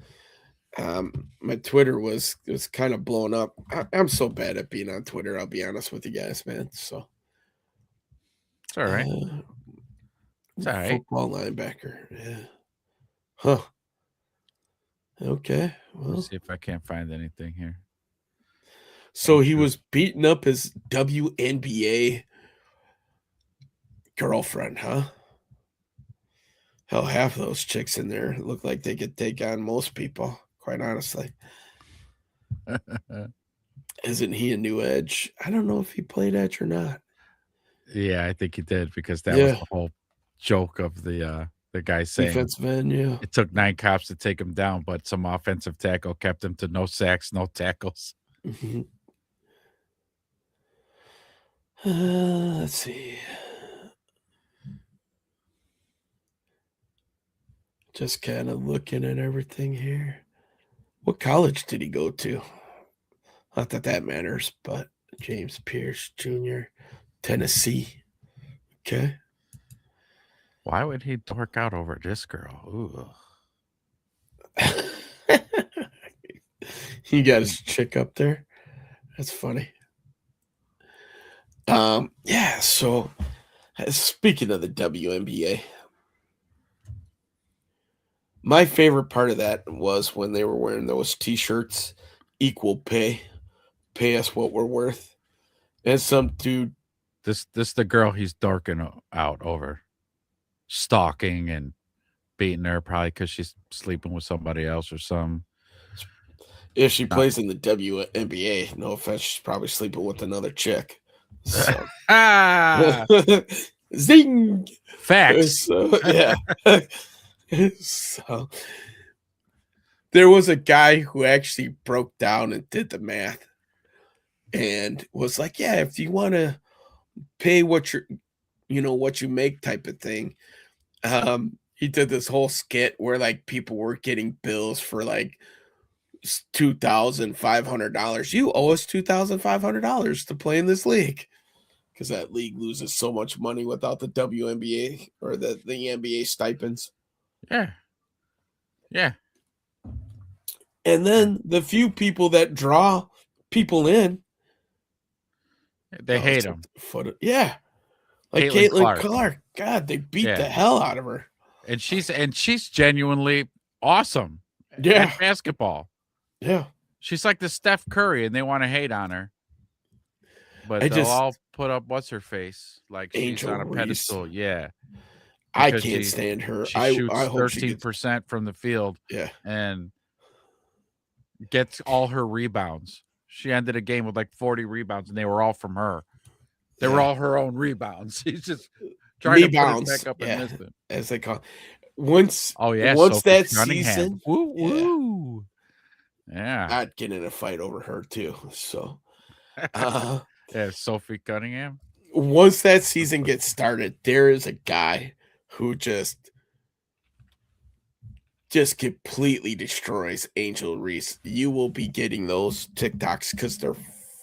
my Twitter was kind of blown up. I'm so bad at being on Twitter, I'll be honest with you guys, man. So It's all right. It's all right. football linebacker, yeah. Huh. Okay. Well, Let's see if I can't find anything here. so he was beating up his WNBA girlfriend, huh? Hell, half of those chicks in there look like they could take on most people, quite honestly. Isn't he a new Edge? I don't know if he played Edge or not. Yeah, I think he did, because that was Yeah. the whole joke of the guy saying Defensive end, yeah. it took 9 cops to take him down, but some offensive tackle kept him to no sacks, no tackles. Mhm. Let's see. Just kind of looking at everything here. What college did he go to? Not that that matters, but James Pierce Jr., Tennessee. Okay. Why would he dork out over this girl? Ooh. You got his chick up there. That's funny. Yeah, so speaking of the WNBA, my favorite part of that was when they were wearing those t-shirts, equal pay us what we're worth. And some dude, This the girl he's dorking out over, stalking and beating her, probably because she's sleeping with somebody else or something. if she plays in the WNBA, no offense, she's probably sleeping with another chick. So. Zing! Facts. So, yeah. So there was a guy who actually broke down and did the math and was like, yeah, if you want to pay what what you make type of thing. He did this whole skit where like people were getting bills for like $2,500. You owe us $2,500 to play in this league because that league loses so much money without the WNBA or the NBA stipends. Yeah. Yeah. And then the few people that draw people in, They hate him. Yeah. Like Caitlin Clark. God, they beat the hell out of her. And she's genuinely awesome at basketball. Yeah. She's like the Steph Curry, and they want to hate on her. But they'll all put up what's her face like she's on a pedestal. Yeah. I can't stand her. She shoots 13% from the field. Yeah. And gets all her rebounds. She ended a game with like 40 rebounds, and they were all from her. They were all her own rebounds. She's just trying to put it back up and miss it. As they call it. Once Sophie that Cunningham. season. Woo, woo. Yeah. I'd get in a fight over her too. So Sophie Cunningham. Once that season gets started, there is a guy who just completely destroys Angel Reese. You will be getting those TikToks because they're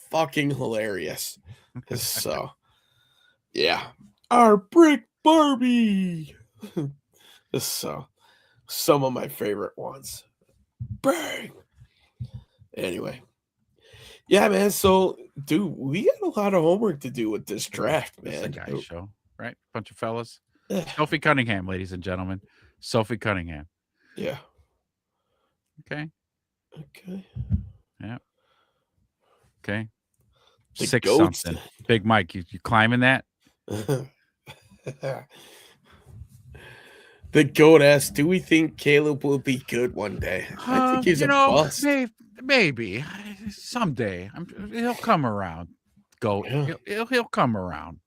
fucking hilarious. So, yeah. Our brick Barbie. So, some of my favorite ones. Bang. Anyway. Yeah, man. So, dude, we got a lot of homework to do with this draft, man. It's a guy show, right? Bunch of fellas. Sophie Cunningham, ladies and gentlemen. Sophie Cunningham. Yeah. Okay. Yeah. Okay. The 6 goats. something. Big Mike, you climbing that? The goat asked, do we think Caleb will be good one day? I think he's a bust. Maybe. Someday. He'll come around. Goat. Yeah. He'll come around.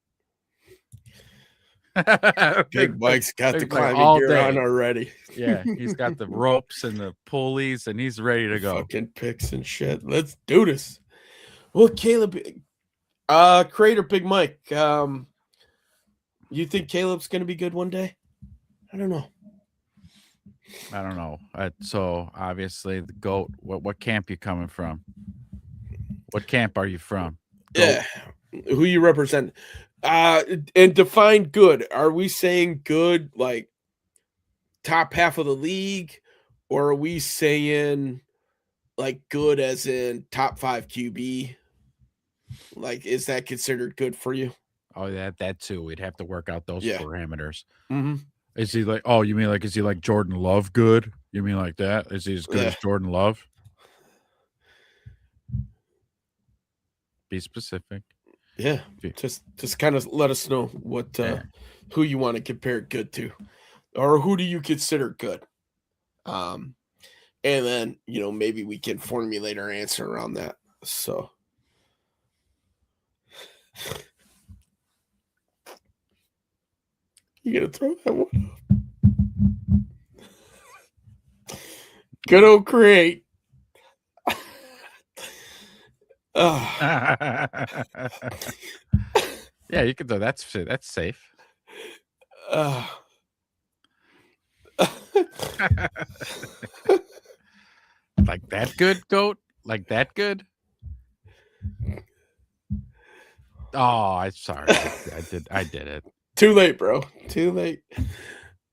Big Mike's got the climbing gear on already. Yeah, he's got the ropes and the pulleys, and he's ready to go. Fucking picks and shit. Let's do this. Well, Caleb, Creator Big Mike, you think Caleb's going to be good one day? I don't know. So obviously the GOAT. What camp you coming from? What camp are you from? GOAT. Yeah, who you represent? And define good. Are we saying good like top half of the league, or are we saying like good as in top 5 QB? Like, is that considered good for you? Oh, that too. We'd have to work out those parameters. Mm-hmm. Is he like? Oh, you mean like? Is he like Jordan Love? Good? You mean like that? Is he as good as Jordan Love? Be specific. Yeah, just kind of let us know what who you want to compare good to, or who do you consider good. And then maybe we can formulate our answer around that. So. You gonna throw that one up? Good old Create. Yeah, you can do that's safe. Like that good, GOAT? Like that good? Oh, I'm sorry. I did it. Too late, bro. Too late.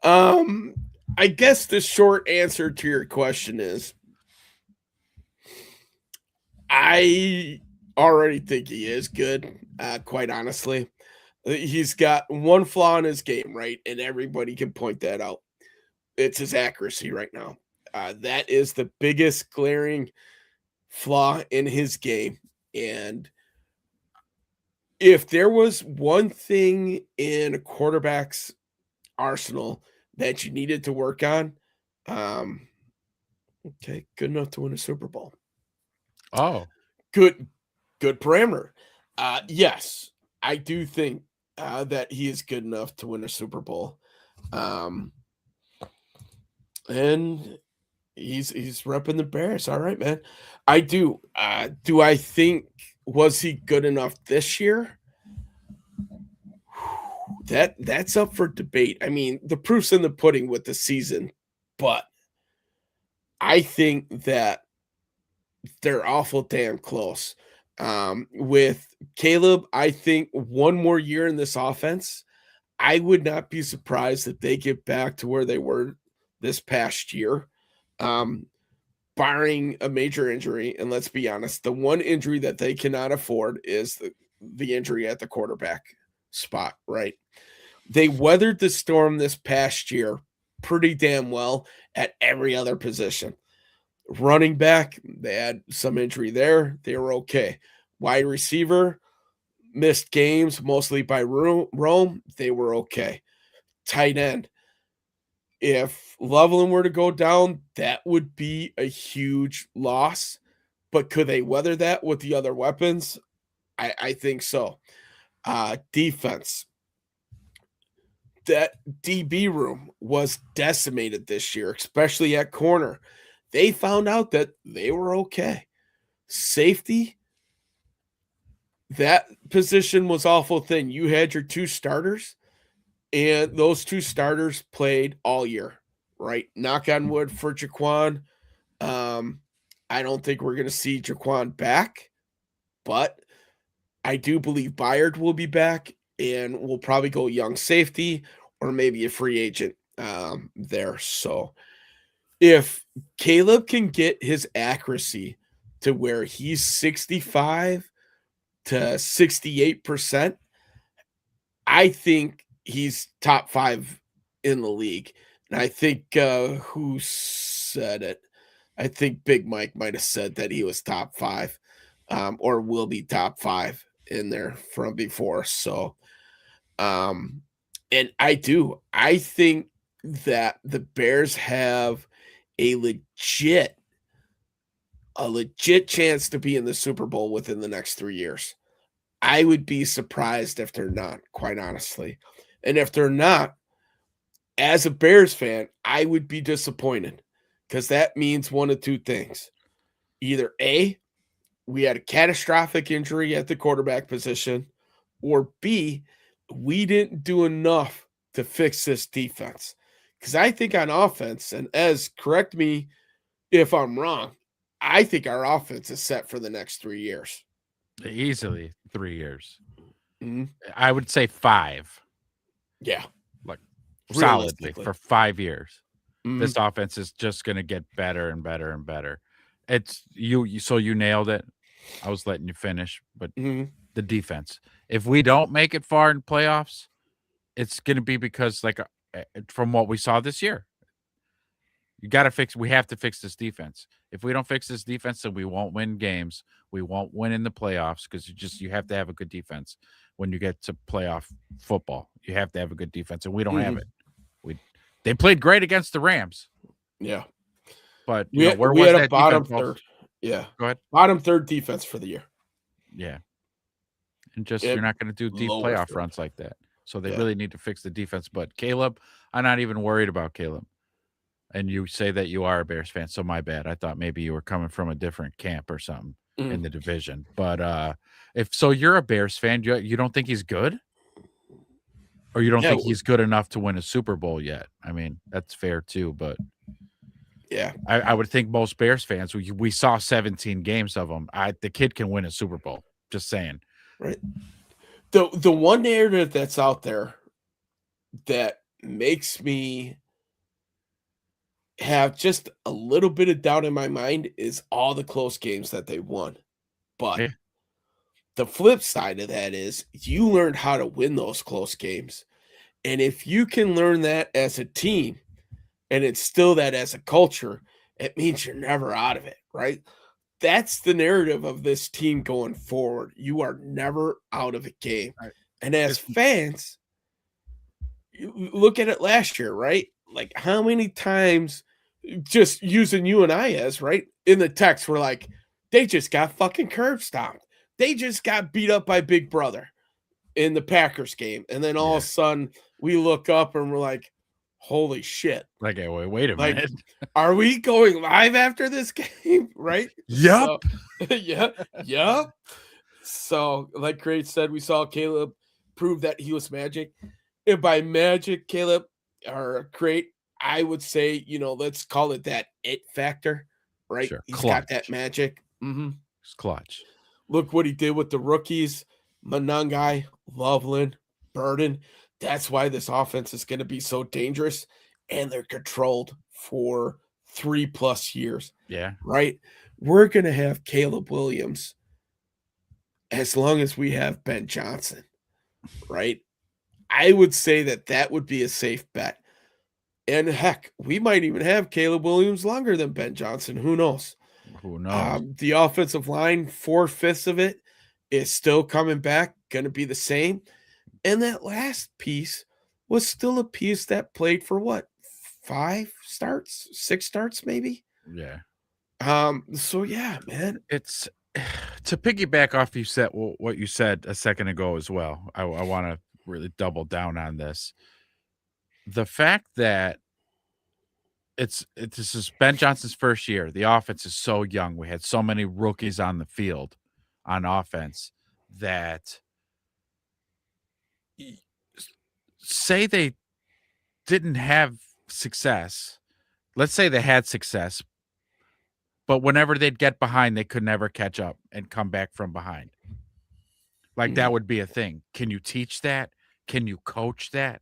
I guess the short answer to your question is I already think he is good, quite honestly. He's got one flaw in his game, right? And everybody can point that out. It's his accuracy right now. That is the biggest glaring flaw in his game. And if there was one thing in a quarterback's arsenal that you needed to work on, okay, good enough to win a Super Bowl. Oh, good parameter. Yes, I do think that he is good enough to win a Super Bowl. And he's repping the Bears. All right, man. I do. Do I think was he good enough this year? that's up for debate. I mean, the proof's in the pudding with the season, but I think that they're awful damn close. With Caleb, I think one more year in this offense, I would not be surprised if they get back to where they were this past year. Um, barring a major injury, and let's be honest, the one injury that they cannot afford is the injury at the quarterback spot, right? They weathered the storm this past year pretty damn well at every other position. Running back, they had some injury there. They were okay. Wide receiver, missed games mostly by Rome. They were okay. Tight end, if Loveland were to go down, that would be a huge loss. But could they weather that with the other weapons? I think so. Defense. That DB room was decimated this year, especially at corner. They found out that they were okay. Safety, that position was awful thin. You had your two starters, and those two starters played all year, right? Knock on wood for Jaquan. I don't think we're going to see Jaquan back, but I do believe Byard will be back, and we'll probably go young safety or maybe a free agent there. So if Caleb can get his accuracy to where he's 65 to 68%, I think he's top 5 in the league. And I think who said it? I think Big Mike might have said that he was top 5 or will be top 5 in there from before. So, and I think that the Bears have a legit chance to be in the Super Bowl within the next 3 years. I would be surprised if they're not, quite honestly. And if they're not, as a Bears fan, I would be disappointed because that means one of two things. Either A, we had a catastrophic injury at the quarterback position, or B, we didn't do enough to fix this defense. Because I think on offense, and Ez, correct me if I'm wrong, I think our offense is set for the next 3 years. Easily 3 years. Mm-hmm. I would say 5. Yeah. Like solidly for 5 years. Mm-hmm. This offense is just going to get better and better and better. It's you so you nailed it. I was letting you finish, but the defense. If we don't make it far in playoffs, it's going to be because from what we saw this year. We have to fix this defense. If we don't fix this defense, then we won't win games. We won't win in the playoffs because you have to have a good defense when you get to playoff football. You have to have a good defense, and we don't have it. They played great against the Rams. Yeah. But we had a bottom third. Yeah. Go ahead. Bottom third defense for the year. Yeah. And you're not going to do deep playoff runs like that. So they really need to fix the defense. But Caleb, I'm not even worried about Caleb. And you say that you are a Bears fan, so my bad. I thought maybe you were coming from a different camp or something in the division. But if so, you're a Bears fan. You don't think he's good? Or you don't think he's good enough to win a Super Bowl yet? I mean, that's fair too, but yeah, I would think most Bears fans, we saw 17 games of him. The kid can win a Super Bowl. Just saying. Right. The one narrative that's out there that makes me have just a little bit of doubt in my mind is all the close games that they won. But the flip side of that is you learned how to win those close games. And if you can learn that as a team and instill that as a culture, it means you're never out of it, right? That's the narrative of this team going forward. You are never out of a game. Right. And as fans, you look at it last year, right? Like how many times, just using you and I as, right, in the text, we're like, they just got fucking curb stomped. They just got beat up by Big Brother in the Packers game. And then all of a sudden we look up and we're like, holy shit. Like, wait a minute. Are we going live after this game? Right? Yep. So, yep. So, like Craig said, we saw Caleb prove that he was magic. And by magic, Caleb, or great, I would say, let's call it that it factor, right? Sure. He's got that Clutch. magic. Mhm. It's clutch. Look what he did with the rookies, Monangai, Loveland, Burden. That's why this offense is going to be so dangerous, and they're controlled for 3+ years, Yeah. right? We're going to have Caleb Williams as long as we have Ben Johnson, right? I would say that would be a safe bet. And heck, we might even have Caleb Williams longer than Ben Johnson. Who knows? Who knows? The offensive line, 4/5 of it is still coming back, going to be the same. And that last piece was still a piece that played for what? 5 starts, 6 starts, maybe. Yeah. So yeah, man. It's to piggyback off what you said a second ago as well. I want to really double down on this. The fact that this is Ben Johnson's first year. The offense is so young. We had so many rookies on the field on offense that say they didn't have success. Let's say they had success, but whenever they'd get behind, they could never catch up and come back from behind. Like that would be a thing. Can you teach that? Can you coach that?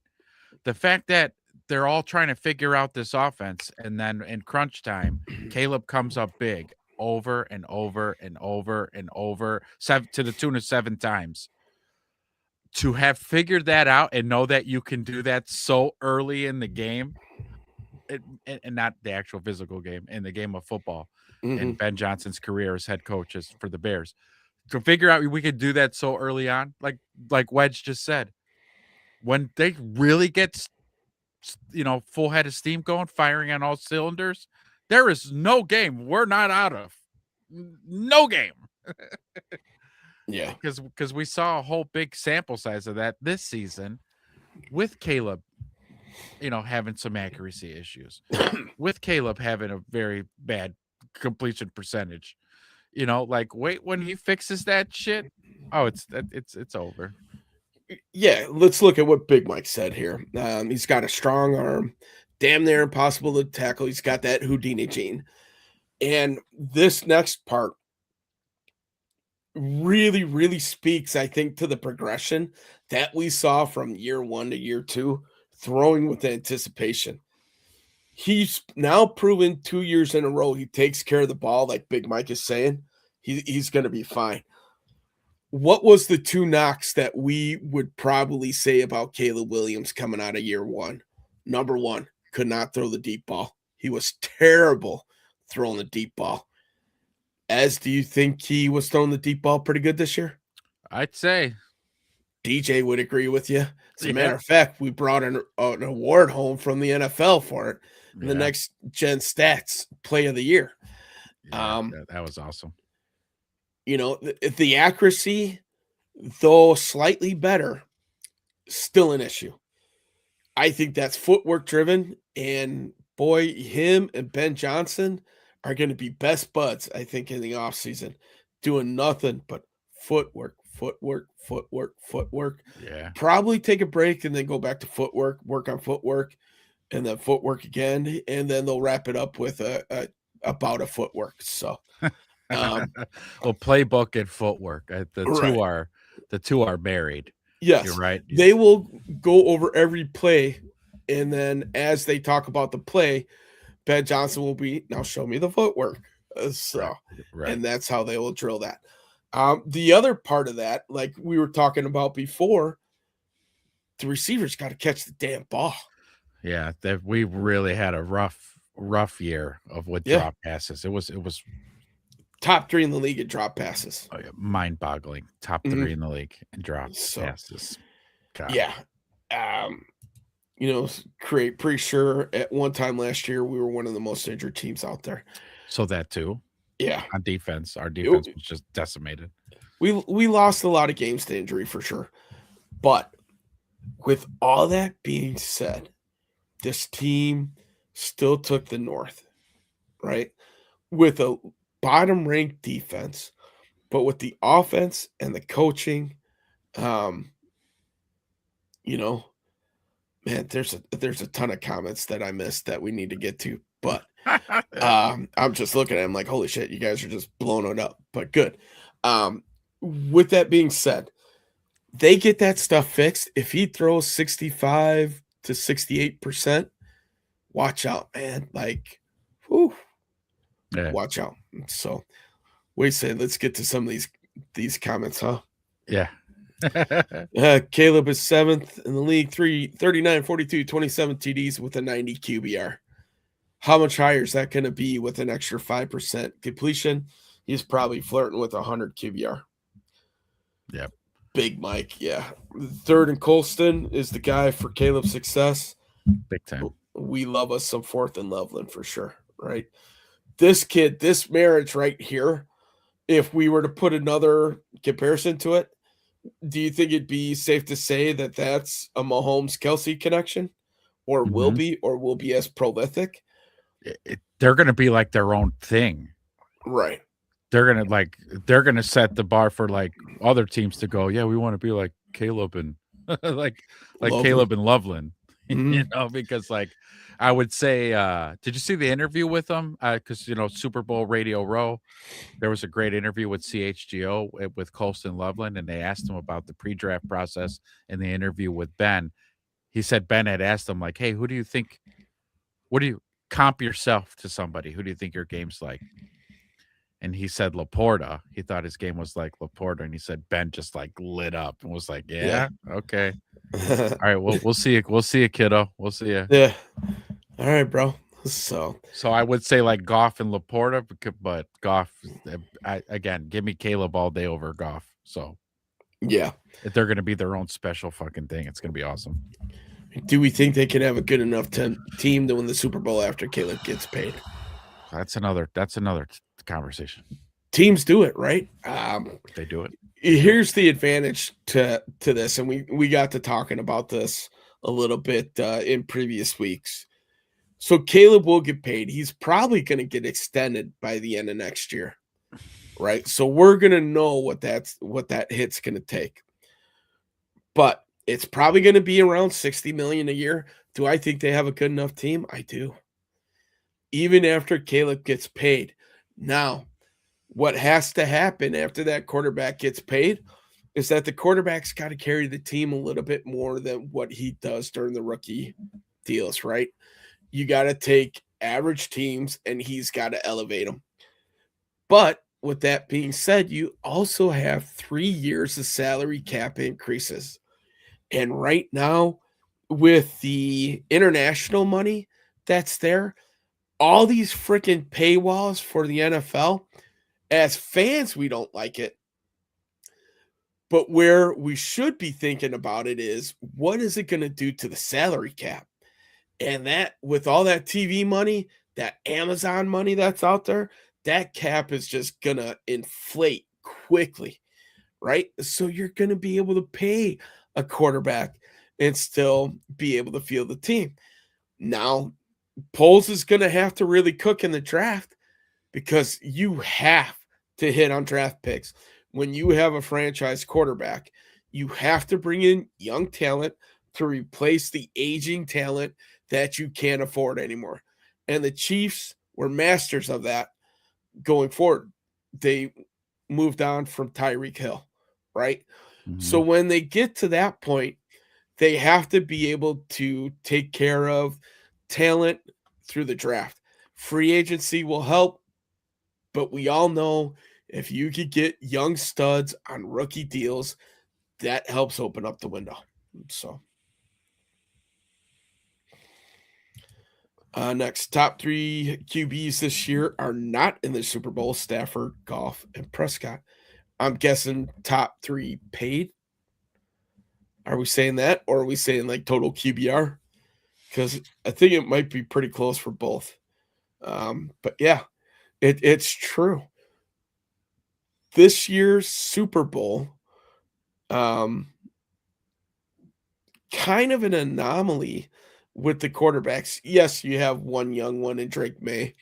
The fact that they're all trying to figure out this offense, and then in crunch time, Caleb comes up big over and over and over and over, to the tune of 7 times. To have figured that out and know that you can do that so early in the game, and not the actual physical game, in the game of football, in Ben Johnson's career as head coaches for the Bears, to figure out we could do that so early on, like Wedge just said, when they really get full head of steam going, firing on all cylinders, there is no game we're not out of. No game. Yeah. Because we saw a whole big sample size of that this season with Caleb, having some accuracy issues, with Caleb having a very bad completion percentage. Wait, when he fixes that shit, it's over. Yeah, let's look at what Big Mike said here. He's got a strong arm, damn near impossible to tackle. He's got that Houdini gene. And this next part really, really speaks, I think, to the progression that we saw from year 1 to year 2, throwing with anticipation. He's now proven 2 years in a row he takes care of the ball, like Big Mike is saying. He's going to be fine. What was the 2 knocks that we would probably say about Caleb Williams coming out of year 1? Number 1, could not throw the deep ball. He was terrible throwing the deep ball. Do you think he was throwing the deep ball pretty good this year? I'd say. DJ would agree with you. As a matter of fact, we brought an award home from the NFL for it. The next gen stats play of the year. That was awesome. The accuracy, though slightly better, still an issue. I think that's footwork driven, and boy, him and Ben Johnson are going to be best buds, I think, in the offseason, doing nothing but footwork. Yeah. Probably take a break and then go back to footwork, work on footwork, and then footwork again, and then they'll wrap it up with a bout of footwork. So well, playbook and footwork, the two are married. Yes, you're right. They will go over every play, and then as they talk about the play, Ben Johnson will be, now show me the footwork. Right. And that's how they will drill that. The other part of that, like we were talking about before, the receivers got to catch the damn ball. Yeah, we really had a rough year with drop passes. It was top 3 in the league at drop passes. Mind-boggling. Top 3 in the league in drop passes. God. Yeah. Pretty sure at one time last year we were one of the most injured teams out there. So that too. Yeah. On defense, our defense was just decimated. We lost a lot of games to injury for sure. But with all that being said, this team still took the North, right? With a bottom-ranked defense, but with the offense and the coaching, Man, there's a ton of comments that I missed that we need to get to, but I'm just looking at them like, holy shit, you guys are just blowing it up. But good. With that being said, they get that stuff fixed. If he throws 65 to 68%, watch out, man. Like, whew, Yeah. watch out. So, wait a second. Let's get to some of these comments, huh? Yeah. Caleb is 7th in the league, 39, 42, 27 TDs with a 90 QBR. How much higher is that going to be with an extra 5% completion? He's probably flirting with 100 QBR. Yep. Big Mike, yeah. 3rd and Colston is the guy for Caleb's success. Big time. We love us some 4th and Loveland for sure, right? This kid, this marriage right here, if we were to put another comparison to it, do you think it'd be safe to say that that's a Mahomes-Kelsey connection? Or will be as prolific? They're going to be like their own thing. Right. They're going to set the bar for like other teams to go, yeah, we want to be like Caleb and like Loveland. Caleb and Loveland, Mhm. you know, because like I would say, did you see the interview with them? Because, you know, Super Bowl Radio Row, there was a great interview with CHGO with Colston Loveland, and they asked him about the pre-draft process and the interview with Ben. He said Ben had asked him like, hey, what do you comp yourself to somebody? Who do you think your game's like? And he said Laporta. He thought his game was like Laporta, and he said Ben just like lit up and was like, "Yeah, okay, all right, we'll see you. We'll see you, kiddo. We'll see you." Yeah. All right, bro. So I would say like Goff and Laporta, but Goff, again, give me Caleb all day over Goff. So yeah. if they're going to be their own special fucking thing, it's going to be awesome. Do we think they can have a good enough team to win the Super Bowl after Caleb gets paid? That's another conversation. Teams do it, right? They do it. Here's the advantage to this, and we got to talking about this a little bit in previous weeks. So Caleb will get paid. He's probably going to get extended by the end of next year, right? So we're going to know what that hit's going to take. But it's probably going to be around $60 million a year. Do I think they have a good enough team? I do. Even after Caleb gets paid. Now, what has to happen after that quarterback gets paid is that the quarterback's got to carry the team a little bit more than what he does during the rookie deals, right? You got to take average teams and he's got to elevate them. But with that being said, you also have 3 years of salary cap increases. And right now, with the international money that's there, all these freaking paywalls for the NFL, as fans, we don't like it. But where we should be thinking about it is, what is it going to do to the salary cap? And that, with all that TV money, that Amazon money that's out there, that cap is just going to inflate quickly, right? So you're going to be able to pay a quarterback and still be able to field the team. Now, Poles is going to have to really cook in the draft because you have to hit on draft picks. When you have a franchise quarterback, you have to bring in young talent to replace the aging talent that you can't afford anymore. And the Chiefs were masters of that going forward. They moved on from Tyreek Hill, right? Mm-hmm. So when they get to that point, they have to be able to take care of talent through the draft. Free agency will help, but we all know if you could get young studs on rookie deals, that helps open up the window. So next, top 3 QBs this year are not in the Super Bowl: Stafford, Goff, and Prescott. I'm guessing top 3 paid. Are we saying that, or are we saying like total QBR? Because I think it might be pretty close for both. But yeah, it's true. This year's Super Bowl, kind of an anomaly with the quarterbacks. Yes, you have one young one in Drake May.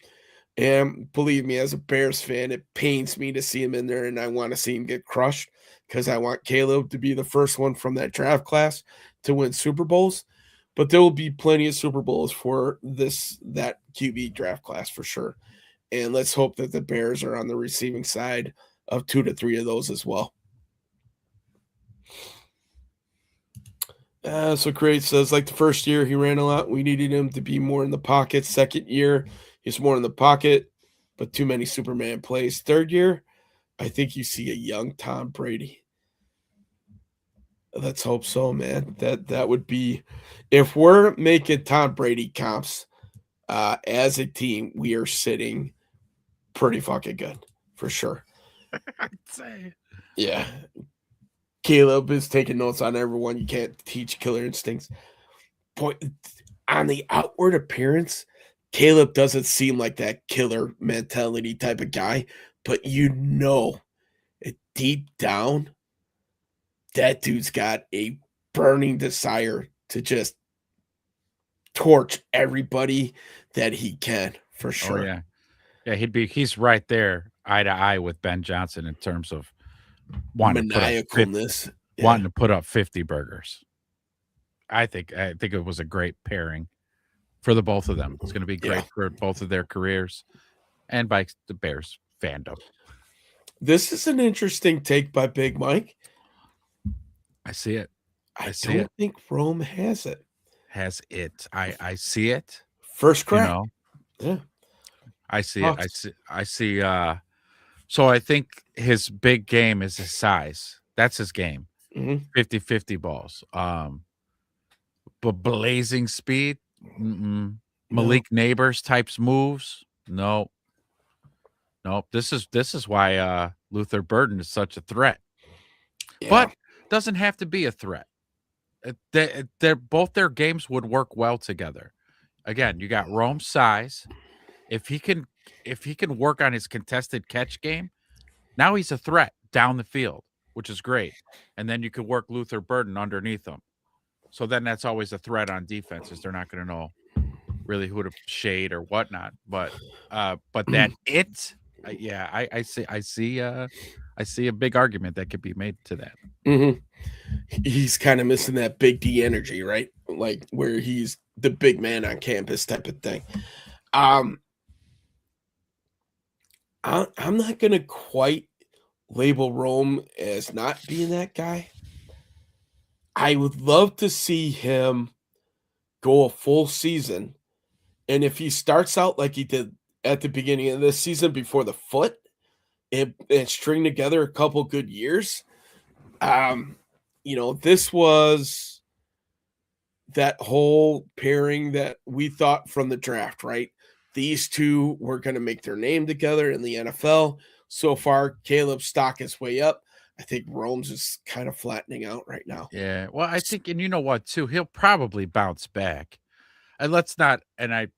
And believe me, as a Bears fan, it pains me to see him in there, and I want to see him get crushed because I want Caleb to be the first one from that draft class to win Super Bowls. but there will be plenty of Super Bowls for that QB draft class for sure. And let's hope that the Bears are on the receiving side of 2 to 3 of those as well. So Craig says, like the first year, he ran a lot. We needed him to be more in the pocket. Second year, he's more in the pocket, but too many Superman plays. Third year, I think you see a young Tom Brady. Let's hope so, man. That would be, if we're making Tom Brady comps as a team, we are sitting pretty fucking good for sure. I'd say. Yeah. Caleb is taking notes on everyone. You can't teach killer instincts. Point on the outward appearance, Caleb doesn't seem like that killer mentality type of guy, but deep down, that dude's got a burning desire to just torch everybody that he can, for sure. Oh, yeah. Yeah, he's right there, eye to eye with Ben Johnson in terms of wanting Maniacalness. to put up 50 burgers. I think it was a great pairing for the both of them. It's going to be great for both of their careers and by the Bears fandom. This is an interesting take by Big Mike. I see it. I don't think Rome has it. I see it. First crack. Yeah. I see it. I see. So I think his big game is his size. That's his game. 50-50 balls. But blazing speed. Malik Neighbors types moves. No. This is why Luther Burden is such a threat. Yeah. But doesn't have to be a threat. Both their games would work well together. Again, you got Rome's size. If he can work on his contested catch game, now he's a threat down the field, which is great. And then you could work Luther Burden underneath him. So then that's always a threat on defenses. They're not going to know really who to shade or whatnot. But that I see a big argument that could be made to that. Mm-hmm. He's kind of missing that big D energy, right? Like where he's the big man on campus type of thing. I'm not going to quite label Rome as not being that guy. I would love to see him go a full season. And if he starts out like he did at the beginning of this season before the foot and string together a couple good years, this was that whole pairing that we thought from the draft, right? These two were going to make their name together in the NFL. So far, Caleb's stock is way up. I think Rome's is kind of flattening out right now. Yeah. Well, I think, and you know what, too, he'll probably bounce back. And let's not, and I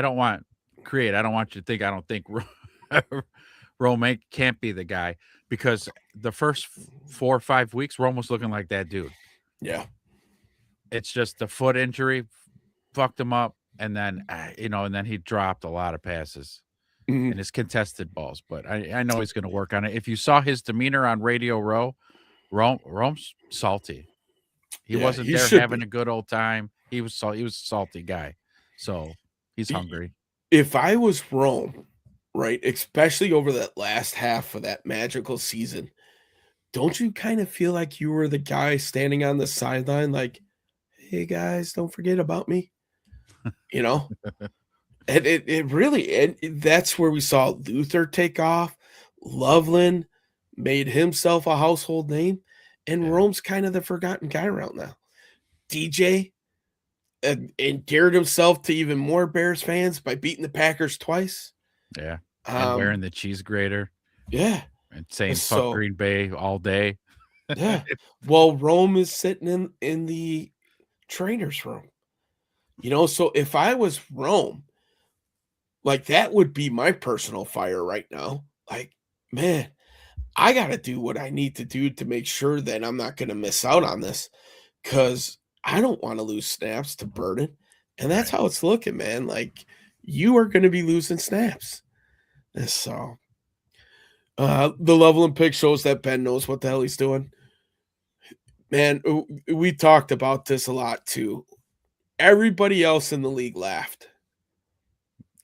don't want you to think I don't think Rome can't be the guy, because the first 4 or 5 weeks, Rome was looking like that dude. Yeah. It's just the foot injury fucked him up. And then, and then he dropped a lot of passes in his contested balls. But I know he's going to work on it. If you saw his demeanor on Radio Row, Rome's salty. He wasn't there having a good old time. He was a salty guy. So he's hungry. If I was Rome, right, especially over that last half of that magical season, don't you kind of feel like you were the guy standing on the sideline like, hey, guys, don't forget about me? And it really, and that's where we saw Luther take off. Loveland made himself a household name, and Rome's kind of the forgotten guy around now. DJ endeared himself to even more Bears fans by beating the Packers twice. Yeah, and wearing the cheese grater. Yeah, and saying fuck Green Bay all day. Yeah, well, Rome is sitting in the trainer's room. So if I was Rome, like that would be my personal fire right now. Like, man, I got to do what I need to do to make sure that I'm not going to miss out on this, because I don't want to lose snaps to Burden. And that's how it's looking, man. Like, you are going to be losing snaps. And so the level and pick shows that Ben knows what the hell he's doing. Man, we talked about this a lot too. Everybody else in the league laughed.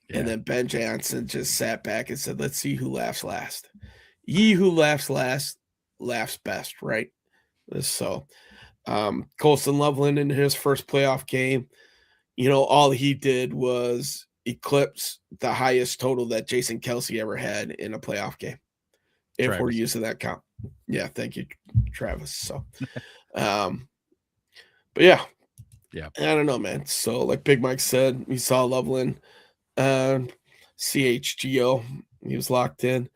Yeah. And then Ben Johnson just sat back and said, let's see who laughs last. He who laughs last laughs best, right? So Colson Loveland in his first playoff game, all he did was eclipse the highest total that Jason Kelsey ever had in a playoff game. If Travis. we're using that count. Yeah, thank you, Travis. So but yeah. Yeah. I don't know, man. So like Big Mike said, we saw Loveland CHGO. He was locked in.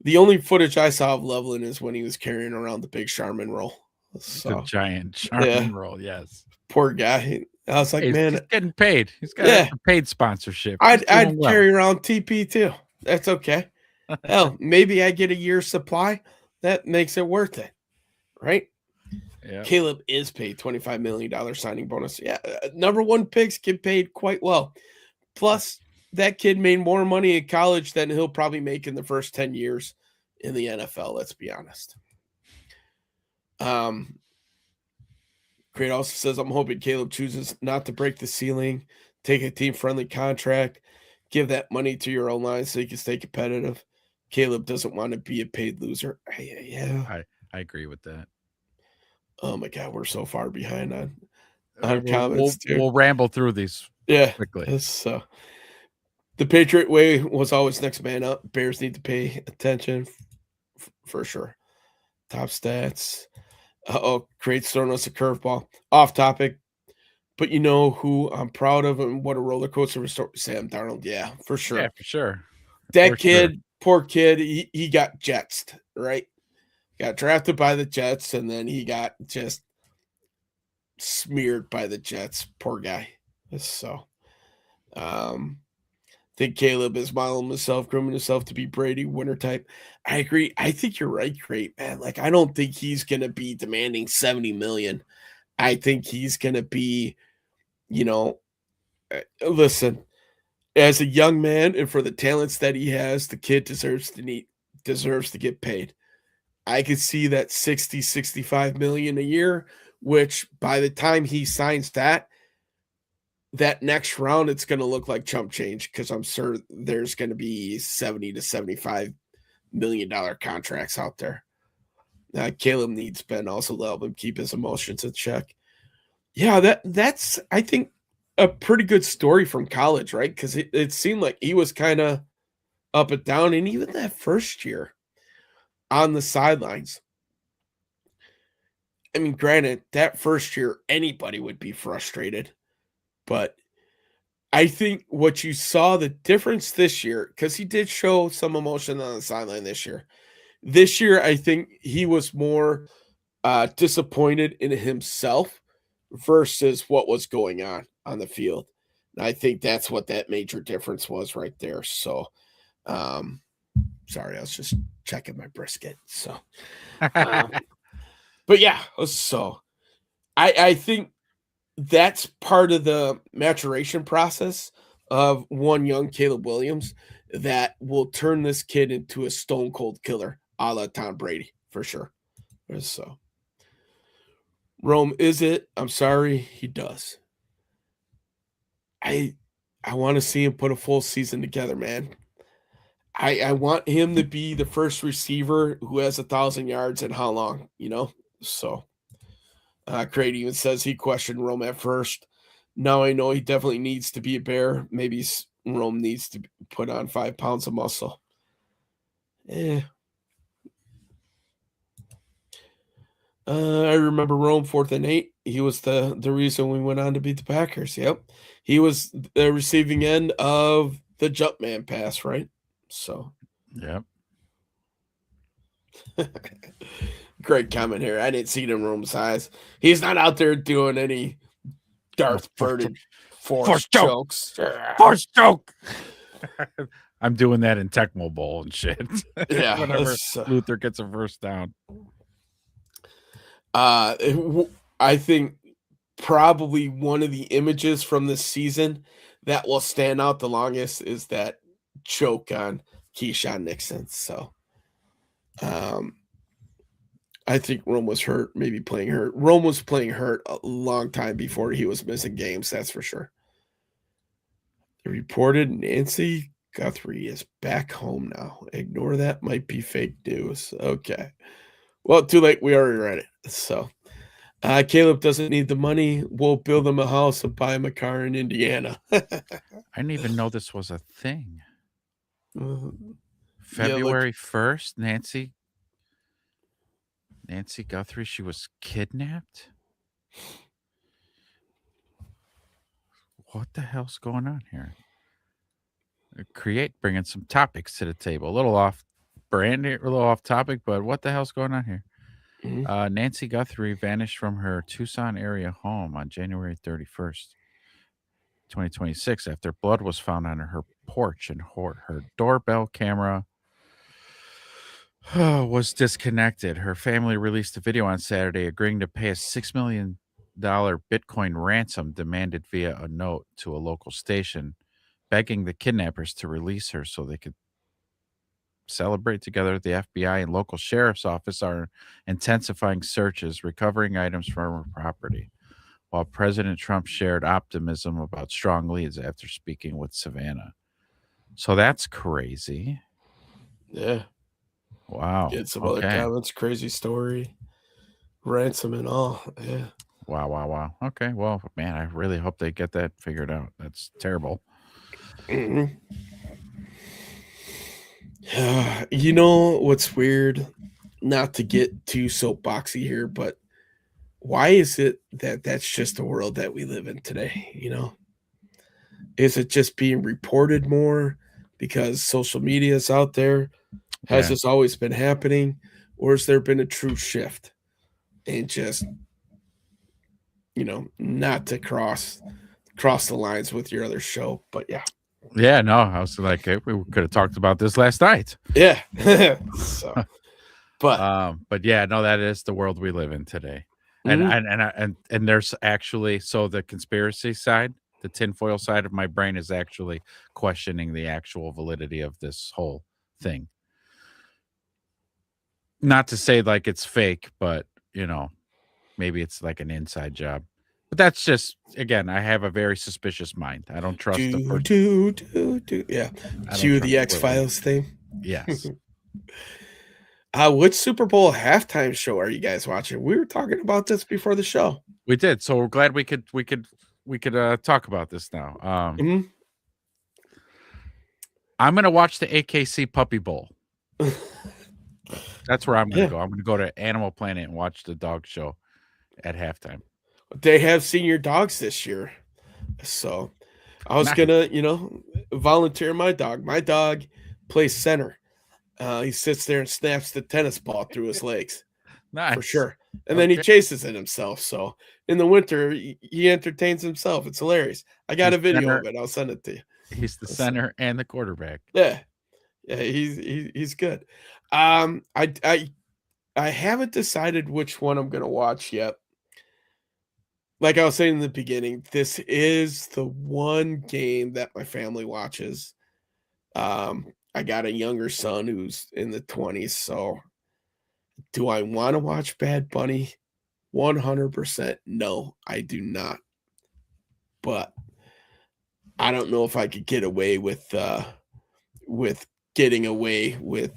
The only footage I saw of Loveland is when he was carrying around the big Charmin roll. So The giant Charmin roll, yes. Poor guy. I was like, man, he's getting paid. He's got a paid sponsorship. I'd carry around TP too. That's okay. Hell, maybe I get a year's supply. That makes it worth it, right? Yeah. Caleb is paid $25 million signing bonus. Yeah, number one picks get paid quite well. Plus, that kid made more money in college than he'll probably make in the first 10 years in the NFL, let's be honest. Great also says, I'm hoping Caleb chooses not to break the ceiling, take a team-friendly contract, give that money to your own line so you can stay competitive. Caleb doesn't want to be a paid loser. Yeah. I agree with that. Oh, my God, we're so far behind on comments, too. We'll ramble through these quickly. So the Patriot way was always next man up. Bears need to pay attention for sure. Top stats. Crate's throwing us a curveball. Off topic. But you know who I'm proud of and what a roller coaster was? Sam Darnold. Yeah, for sure. Yeah, for sure. That kid, poor kid, he got jetsed, right? Got drafted by the Jets, and then he got just smeared by the Jets. Poor guy. So, I think Caleb is modeling himself, grooming himself to be Brady winner type. I agree. I think you're right, great man. Like, I don't think he's gonna be demanding $70 million. I think he's gonna be, listen, as a young man and for the talents that he has, the kid deserves to get paid. I could see that 65 million a year, which by the time he signs that next round, it's going to look like chump change because I'm sure there's going to be $70 to $75 million contracts out there. Caleb needs Ben also to help him keep his emotions in check. Yeah, that's I think a pretty good story from college, right? Because it seemed like he was kind of up and down, and even that first year on the sidelines. I mean, granted, that first year anybody would be frustrated, but I think what you saw the difference this year, because he did show some emotion on the sideline this year. This year, I think he was more disappointed in himself versus what was going on the field. And I think that's what that major difference was right there. So, sorry, I was just checking my brisket. So, but yeah, so I think that's part of the maturation process of one young Caleb Williams that will turn this kid into a stone cold killer, a la Tom Brady, for sure. So, Rome, is it? I'm sorry, he does. I want to see him put a full season together, man. I want him to be the first receiver who has 1,000 yards in how long, So, Craig even says he questioned Rome at first. Now I know he definitely needs to be a Bear. Maybe Rome needs to put on 5 pounds of muscle. I remember Rome 4th and 8. He was the reason we went on to beat the Packers. Yep. He was the receiving end of the jump man pass, right? So. Yep. Great comment here. I didn't see it in Rome's eyes. He's not out there doing any Darth Burden force jokes. Force joke. I'm doing that in Tecmo Bowl and shit. Yeah. Whenever Luther gets a first down. I think probably one of the images from this season that will stand out the longest is that choke on Keyshawn Nixon. So, I think Rome was hurt, maybe playing hurt. Rome was playing hurt a long time before he was missing games, that's for sure. They reported Nancy Guthrie is back home now. Ignore that, might be fake news. Okay. Well, too late. We already read it. So, Caleb doesn't need the money. We'll build him a house and buy him a car in Indiana. I didn't even know this was a thing. February 1st, Nancy Guthrie, she was kidnapped? What the hell's going on here? Bringing some topics to the table. A little off brand here, a little off topic, but what the hell's going on here? Nancy Guthrie vanished from her Tucson area home on January 31st, 2026, after blood was found on her porch and her doorbell camera was disconnected. Her family released a video on Saturday agreeing to pay a $6 million Bitcoin ransom demanded via a note to a local station, begging the kidnappers to release her so they could celebrate together. The FBI and local sheriff's office are intensifying searches, recovering items from her property, while President Trump shared optimism about strong leads after speaking with Savannah. So that's crazy. Yeah. Wow. Get some other comments. Crazy story. Ransom and all. Yeah. Wow. Okay. Well, man, I really hope they get that figured out. That's terrible. You know what's weird? Not to get too soapboxy here, but why is it that that's just the world that we live in today? You know, is it just being reported more because social media is out there? Has this always been happening, or has there been a true shift? And just, you know, not to cross the lines with your other show, but yeah. Yeah, no, I was like, hey, we could have talked about this last night. Yeah. So, but yeah, no, that is the world we live in today. And there's actually, so the conspiracy side, the tinfoil side of my brain is actually questioning the actual validity of this whole thing. Not to say like it's fake, but you know, maybe it's like an inside job. But that's just, again, I have a very suspicious mind. I don't trust the person. Yeah. Cue the X-Files thing. Yes. Which Super Bowl halftime show are you guys watching? We were talking about this before the show. We did. So we're glad we could talk about this now. I'm gonna watch the AKC Puppy Bowl. That's where I'm gonna go. I'm gonna go to Animal Planet and watch the dog show at halftime. They have senior dogs this year. So I was gonna, you know, volunteer my dog. My dog plays center. He sits there and snaps the tennis ball through his legs. Nice. For sure. And then he chases it himself. So in the winter, he entertains himself. It's hilarious. I got a video of it. I'll send it to you. He's the center and the quarterback. Yeah. Yeah, he's good. I haven't decided which one I'm gonna watch yet. Like I was saying in the beginning, this is the one game that my family watches. I got a younger son who's in the 20s, so do I want to watch Bad Bunny? 100% no, I do not. But I don't know if I could get away with getting away with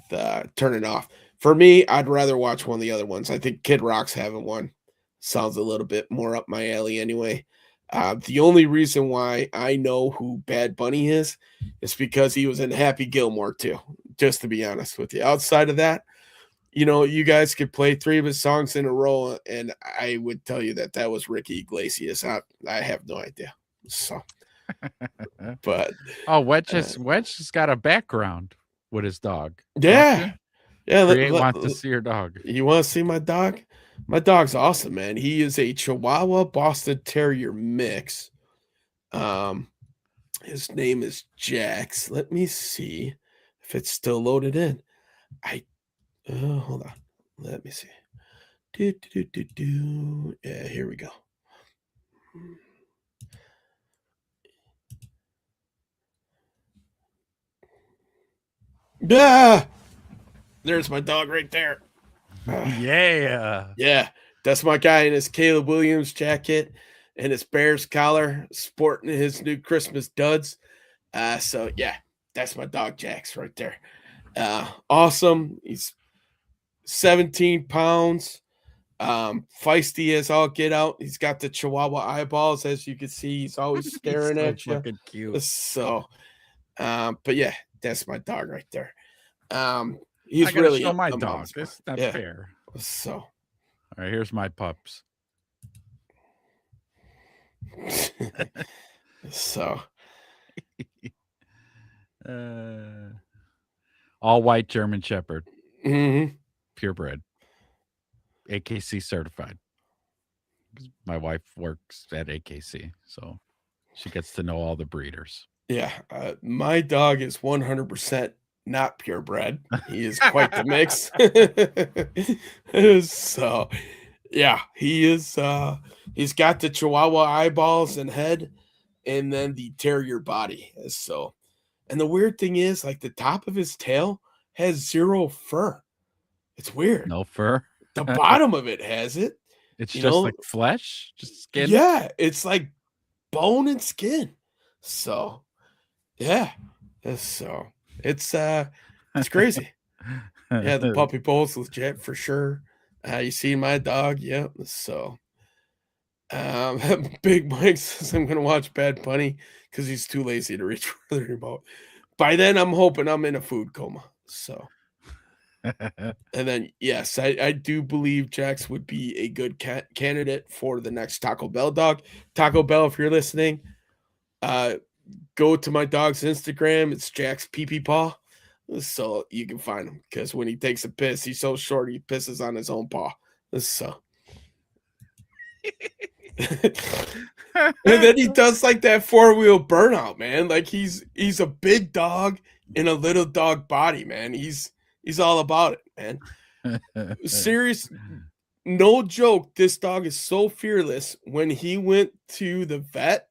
turning off. For me, I'd rather watch one of the other ones. I think Kid Rock's having one. Sounds a little bit more up my alley anyway. The only reason why I know who Bad Bunny is because he was in Happy Gilmore too, just to be honest with you. Outside of that, you know, you guys could play 3 of his songs in a row, and I would tell you that was Ricky Iglesias. I have no idea. So, but Wedge has got a background with his dog. Yeah. Want to see your dog. You want to see my dog? My dog's awesome, man. He is a Chihuahua Boston Terrier mix. His name is Jax. Let me see if it's still loaded in. Hold on. Let me see. Yeah, here we go. Yeah, there's my dog right there. Yeah. Yeah, that's my guy in his Caleb Williams jacket and his Bears collar, sporting his new Christmas duds. So yeah, that's my dog Jax right there. Awesome. He's 17 pounds. Feisty as all get out. He's got the Chihuahua eyeballs, as you can see. He's always He's staring so at you. fucking cute. So, but yeah, that's my dog right there. He's I gotta really show my a dog. mom's boy. This not Yeah. fair. So, All right, here's my pups. so All white German Shepherd, mhm. purebred, AKC certified. 'Cause my wife works at AKC, so she gets to know all the breeders. Yeah, my dog is 100% not purebred. He is quite the mix. So, yeah, he is. He's got the Chihuahua eyeballs and head, and then the terrier body. So, and the weird thing is, like the top of his tail has zero fur. It's weird. No fur. The bottom of it has it. It's You just know, like flesh, just skin. Yeah, it's like bone and skin. So, yeah, so it's crazy. Yeah, the puppy bowl's legit for sure. You see my dog, yep. So, Big Mike says I'm gonna watch Bad Bunny because he's too lazy to reach for the remote. By then, I'm hoping I'm in a food coma. So, and then yes, I do believe Jax would be a good candidate for the next Taco Bell dog. Taco Bell, if you're listening, go to my dog's Instagram. It's Jax Pee Pee Paw. So you can find him because when he takes a piss, he's so short he pisses on his own paw. So and then he does like that 4-wheel burnout, man. Like he's a big dog in a little dog body, man. He's all about it, man. Serious, no joke. This dog is so fearless. When he went to the vet,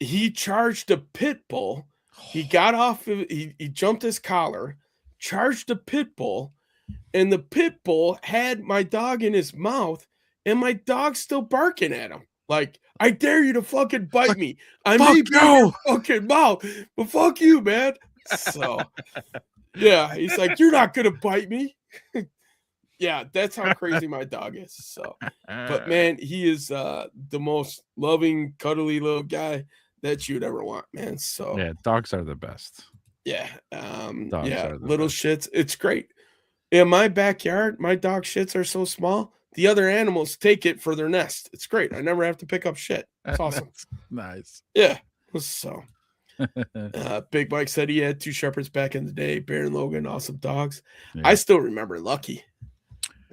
he charged a pit bull. He got off, he jumped his collar, charged a pit bull, and the pit bull had my dog in his mouth, and my dog's still barking at him. Like, I dare you to fucking bite me. I may be in your fucking mouth, but fuck you, man. So, yeah, he's like, you're not gonna bite me. Yeah, that's how crazy my dog is. So, but man, he is the most loving, cuddly little guy that you'd ever want, man. So yeah, dogs are the best. yeah, Dogs yeah, are the little best. shits. It's great. In my backyard, my dog shits are so small. The other animals take it for their nest. It's great. I never have to pick up shit. It's awesome. That's nice. Yeah. So, Big Mike said he had 2 shepherds back in the day. Bear and Logan, awesome dogs. Yeah. I still remember Lucky.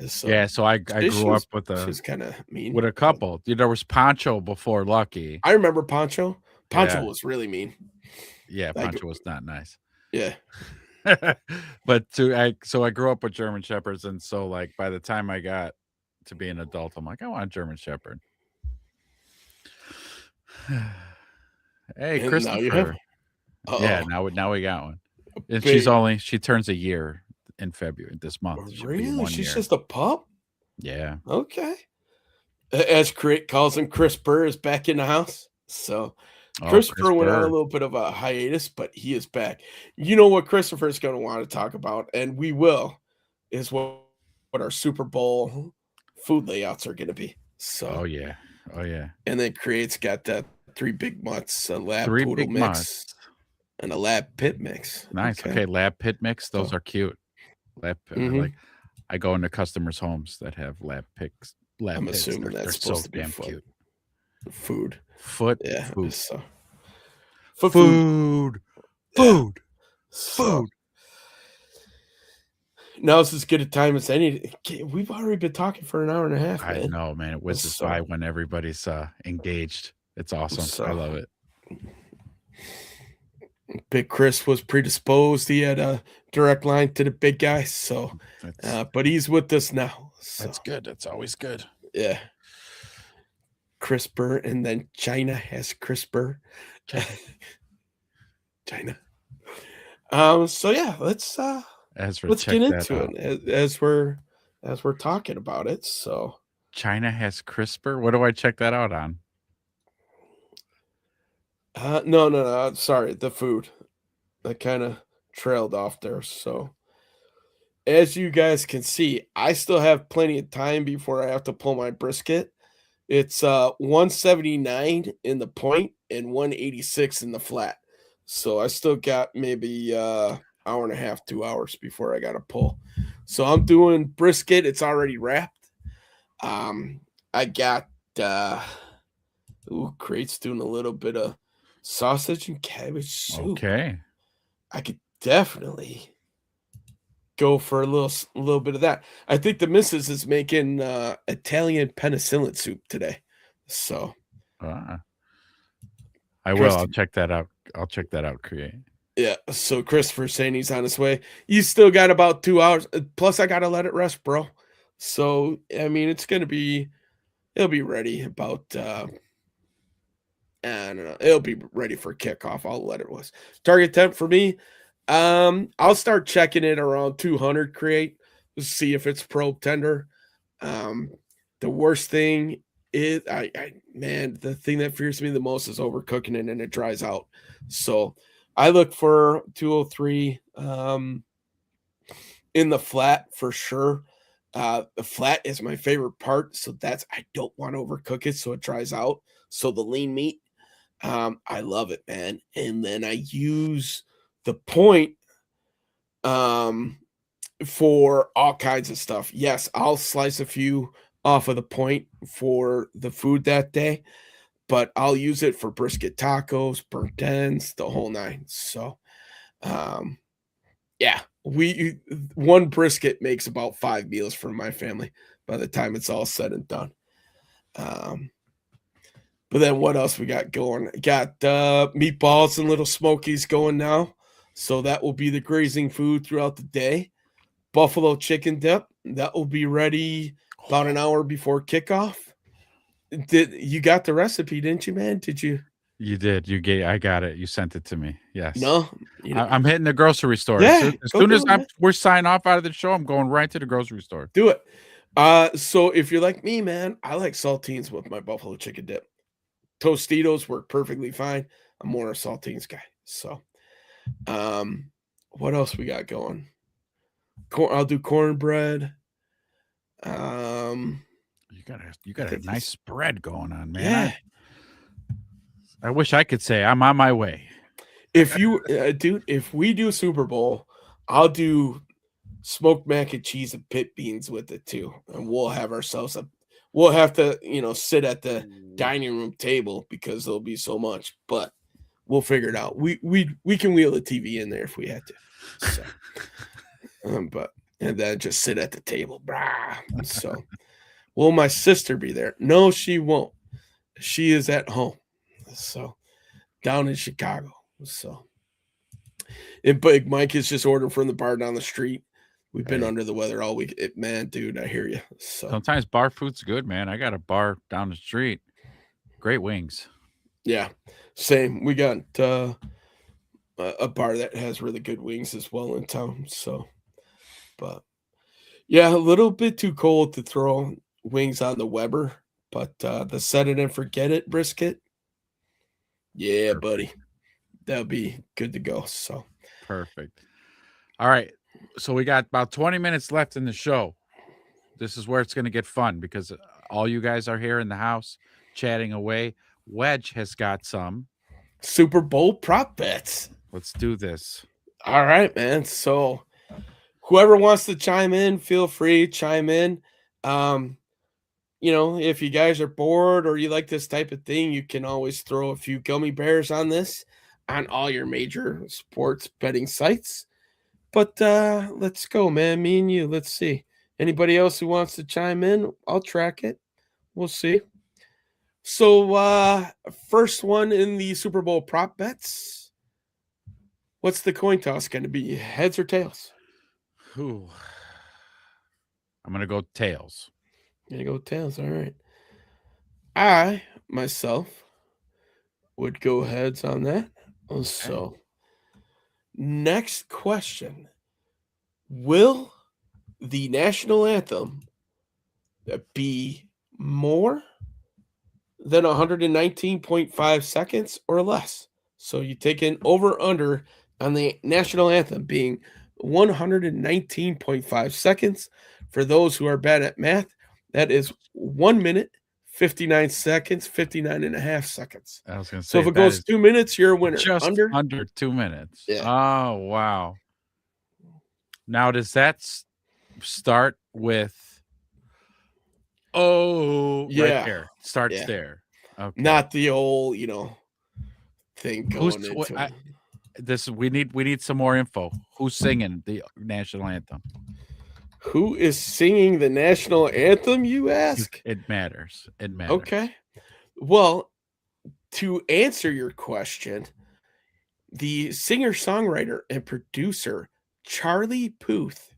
So, Yeah, so I grew up with she's kind of mean. with a couple. There was Poncho before Lucky. I remember Poncho. Poncho Yeah. was really mean. Yeah, Like- Poncho was not nice. Yeah. But I grew up with German Shepherds, and so like by the time I got to be an adult, I'm like, I want a German Shepherd. Hey, And now you have Christopher. Uh-oh. Yeah, now we got one. And Big- she turns a year in February this month. She'll be Really? 1 She's year. just a pup? Yeah. Okay. As Crit calls him, Chris Burr is back in the house. So Oh, Christopher went on a Burr. little bit of a hiatus, but he is back. You know what Christopher's going to want to talk about, and we will, is what our Super Bowl food layouts are going to be. So, Oh yeah. and then Create's got that 3 big mutts, a lab 3 poodle big mix, mutts. and a lab pit mix. Nice. Okay, lab pit mix. Those Oh. are cute. Lab pit. Mhm. I go into customers' homes that have lab pits. I'm Pits. assuming They're that's so supposed to be damn foot. cute. Food. Foot. Yeah. Food. So, Food. Food. So, now's as good a time as any. We've already been talking for an hour and a half, man. I know, man. It whizzes So- by when everybody's engaged. It's awesome. So- I love it. Big Chris was predisposed. He had a direct line to the big guy. So, That's, but he's with us now. So, that's good. That's always good. yeah. CRISPR, and then China has CRISPR. China. So yeah, let's As for get into it as as we're talking about it. So China has CRISPR. What do I check that out on? no. Sorry, the food. I kind of trailed off there. So as you guys can see, I still have plenty of time before I have to pull my brisket. It's 179 in the point and 186 in the flat. So I still got maybe hour and a half, 2 hours before I got to pull. So I'm doing brisket. It's already wrapped. I got Crate's doing a little bit of sausage and cabbage soup. Okay. I could definitely go for a little bit of that. I think the missus is making Italian penicillin soup today. So I will. Chris- I'll check that out. I'll check that out. Create. yeah, so Christopher's saying he's on his way. You still got about 2 hours. Plus, I gotta let it rest, bro. So I mean, it'll be ready about I don't know. It'll be ready for kickoff. I'll let it was. Target temp for me. I'll start checking it around 200 create to see if it's probe tender. The worst thing is the thing that fears me the most is overcooking it and it dries out. So I look for 203 in the flat for sure. The flat is my favorite part, so I don't want to overcook it so it dries out. So the lean meat, I love it, man. And then I use the point for all kinds of stuff. Yes, I'll slice a few off of the point for the food that day, but I'll use it for brisket tacos, burnt ends, the whole nine. So yeah, one brisket makes about 5 meals for my family by the time it's all said and done. But then what else we got going? Got meatballs and little smokies going now. So that will be the grazing food throughout the day. Buffalo chicken dip, that will be ready about an hour before kickoff. You got the recipe, didn't you, man? Did you? You did. I got it. You sent it to me. Yes. No. I'm hitting the grocery store. Yeah, As soon as we're signing off out of the show, I'm going right to the grocery store. Do it. So if you're like me, man, I like saltines with my buffalo chicken dip. Tostitos work perfectly fine. I'm more a saltines guy. So, what else we got going? I'll do cornbread. You got a nice spread going on, man. Yeah. I wish I could say I'm on my way. If you, dude, if we do Super Bowl, I'll do smoked mac and cheese and pit beans with it too, and we'll have ourselves we'll have to, sit at the dining room table because there'll be so much, but we'll figure it out. We can wheel a TV in there if we had to. So, but and then just sit at the table, brah. So, will my sister be there? No, she won't. She is at home. So, down in Chicago. So, and Big Mike is just ordering from the bar down the street. We've been under the weather all week. Man, dude, I hear you. So sometimes bar food's good, man. I got a bar down the street. Great wings. Yeah, same. We got a bar that has really good wings as well in town. So, but yeah, a little bit too cold to throw wings on the Weber, but the set it and forget it brisket. Yeah, perfect, buddy. That'll be good to go. So perfect. All right. So we got about 20 minutes left in the show. This is where it's going to get fun because all you guys are here in the house chatting away. Wedge has got some Super Bowl prop bets. Let's do this. All right, man. So whoever wants to chime in, feel free, chime in. If you guys are bored or you like this type of thing, you can always throw a few gummy bears on this on all your major sports betting sites. But let's go, man. Me and you. Let's see. Anybody else who wants to chime in, I'll track it. We'll see. So first one in the Super Bowl prop bets. What's the coin toss going to be? Heads or tails? Ooh. I'm going to go tails. You're going to go tails. All right. I, myself, would go heads on that. Okay. So, next question. Will the national anthem be more than 119.5 seconds or less? So you take an over under on the national anthem being 119.5 seconds. For those who are bad at math, that is 1 minute, 59 seconds, 59 and a half seconds. I was going to So say if it that goes is 2 minutes, you're a winner. just Under? under 2 minutes. Yeah. Oh, wow. Now, does that start with right Yeah. there? Starts Yeah. there. Okay. Not the old, thing Who's going into it. we need some more info. Who's singing the national anthem? Who is singing the national anthem, you ask? It matters. It matters. Okay. Well, to answer your question, the singer-songwriter and producer Charlie Puth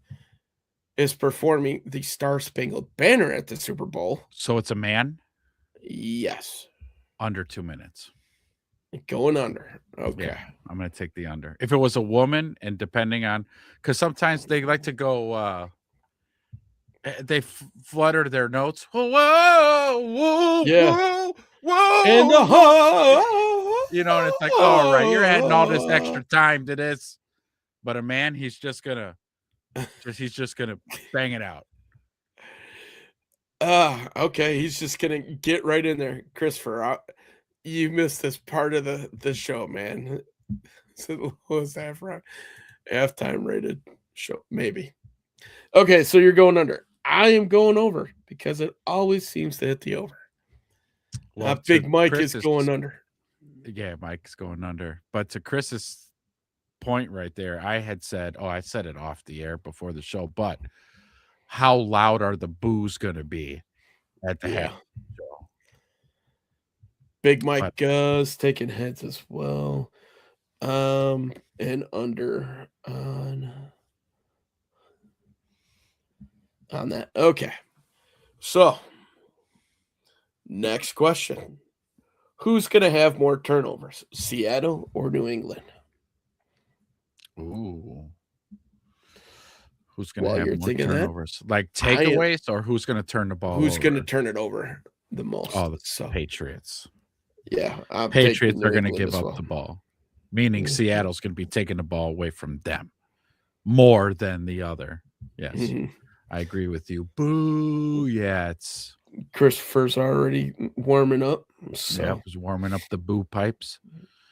is performing the Star Spangled Banner at the Super Bowl. So it's a man Yes. under 2 minutes. Going under. Okay. Yeah, I'm going to take the under. If it was a woman, and depending on, because sometimes they like to go, they flutter their notes. Whoa, whoa, Yeah. whoa, whoa. And the and it's like, all right, you're adding all this extra time to this. But a man, he's just gonna bang it out. Okay. He's just gonna get right in there. Christopher, you missed this part of the show, man. So what was that for? Halftime rated show, maybe. Okay, so you're going under. I am going over because it always seems to hit the over. Well, Big Mike Chris's, is going under. Yeah, Mike's going under. But to Chris's point right there, I said it off the air before the show, but how loud are the boos going to be at the half show? Big Mike is taking heads as well. And under on that. Okay. So, next question. Who's going to have more turnovers, Seattle or New England? Ooh. Who's going to have more turnovers? That? Like takeaways, or who's going to turn the ball Who's over? going to turn it over the most? Oh, the Patriots. Yeah. Patriots are going to give up the ball, meaning Seattle's going to be taking the ball away from them more than the other. Yes. I agree with you. Boo. Yeah, it's Christopher's already warming up. So yeah, he's warming up the boo pipes.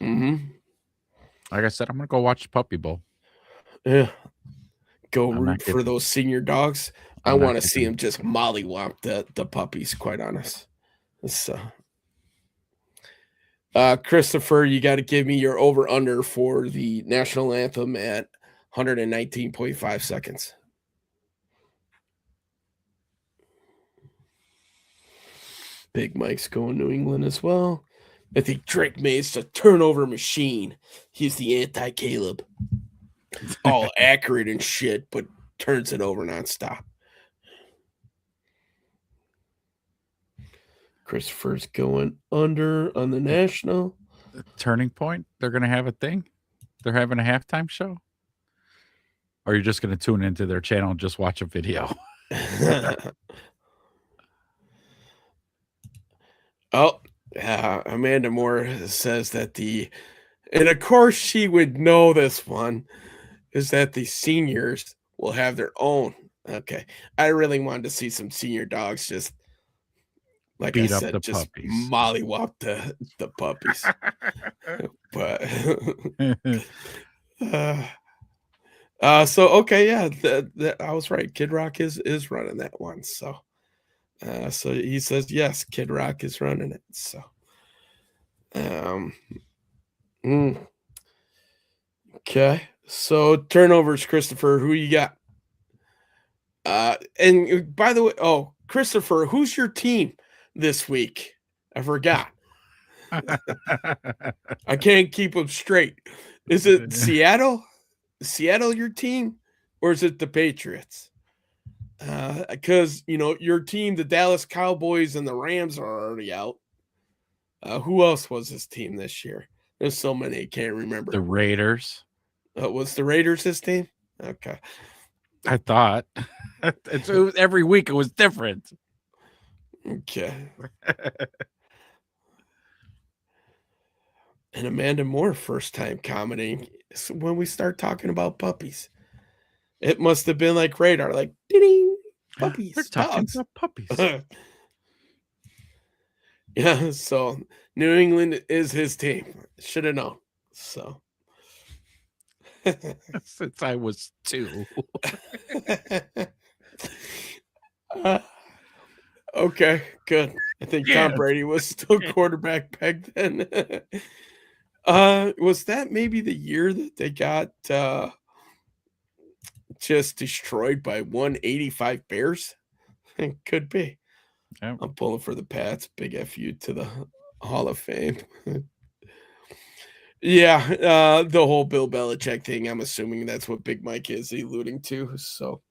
Like I said, I'm gonna go watch the Puppy Bowl. Yeah. Go root for those senior dogs. I want to see him just mollywop the puppies, quite honest. So Christopher, you got to give me your over under for the national anthem at 119.5 seconds. Big Mike's going New England as well. I think Drake May's a turnover machine. He's the anti-Caleb. All accurate and shit, but turns it over nonstop. Christopher's going under on the national. Turning Point, they're going to have a thing? They're having a halftime show? Or you're just going to tune into their channel and just watch a video? Amanda Moore says that and of course she would know this one, is that the seniors will have their own. Okay. I really wanted to see some senior dogs just, like beat I up said, the just puppies. mollywop the puppies. But so okay, yeah, I was right. Kid Rock is running that one. So so he says yes, Kid Rock is running it. So okay. So turnovers, Christopher, who you got? And by the way, Christopher, who's your team this week? I forgot. I can't keep them straight. Is it Seattle? Seattle your team? Or is it the Patriots? Because, your team, the Dallas Cowboys and the Rams are already out. Who else was his team this year? There's so many, I can't remember. The Raiders. Was the Raiders his team? Okay. I thought. It was, every week it was different. Okay. And Amanda Moore first time commenting when we start talking about puppies. It must have been like radar, like ding, We're puppies, talking dogs. about puppies. Yeah, so New England is his team. Should have known. So Since I was 2. Uh, okay, good. I think Tom Yes. Brady was still quarterback back then. Was that maybe the year that they got just destroyed by 185 Bears? It could be. Yep. I'm pulling for the Pats. Big FU to the Hall of Fame. Yeah, the whole Bill Belichick thing, I'm assuming that's what Big Mike is alluding to. So,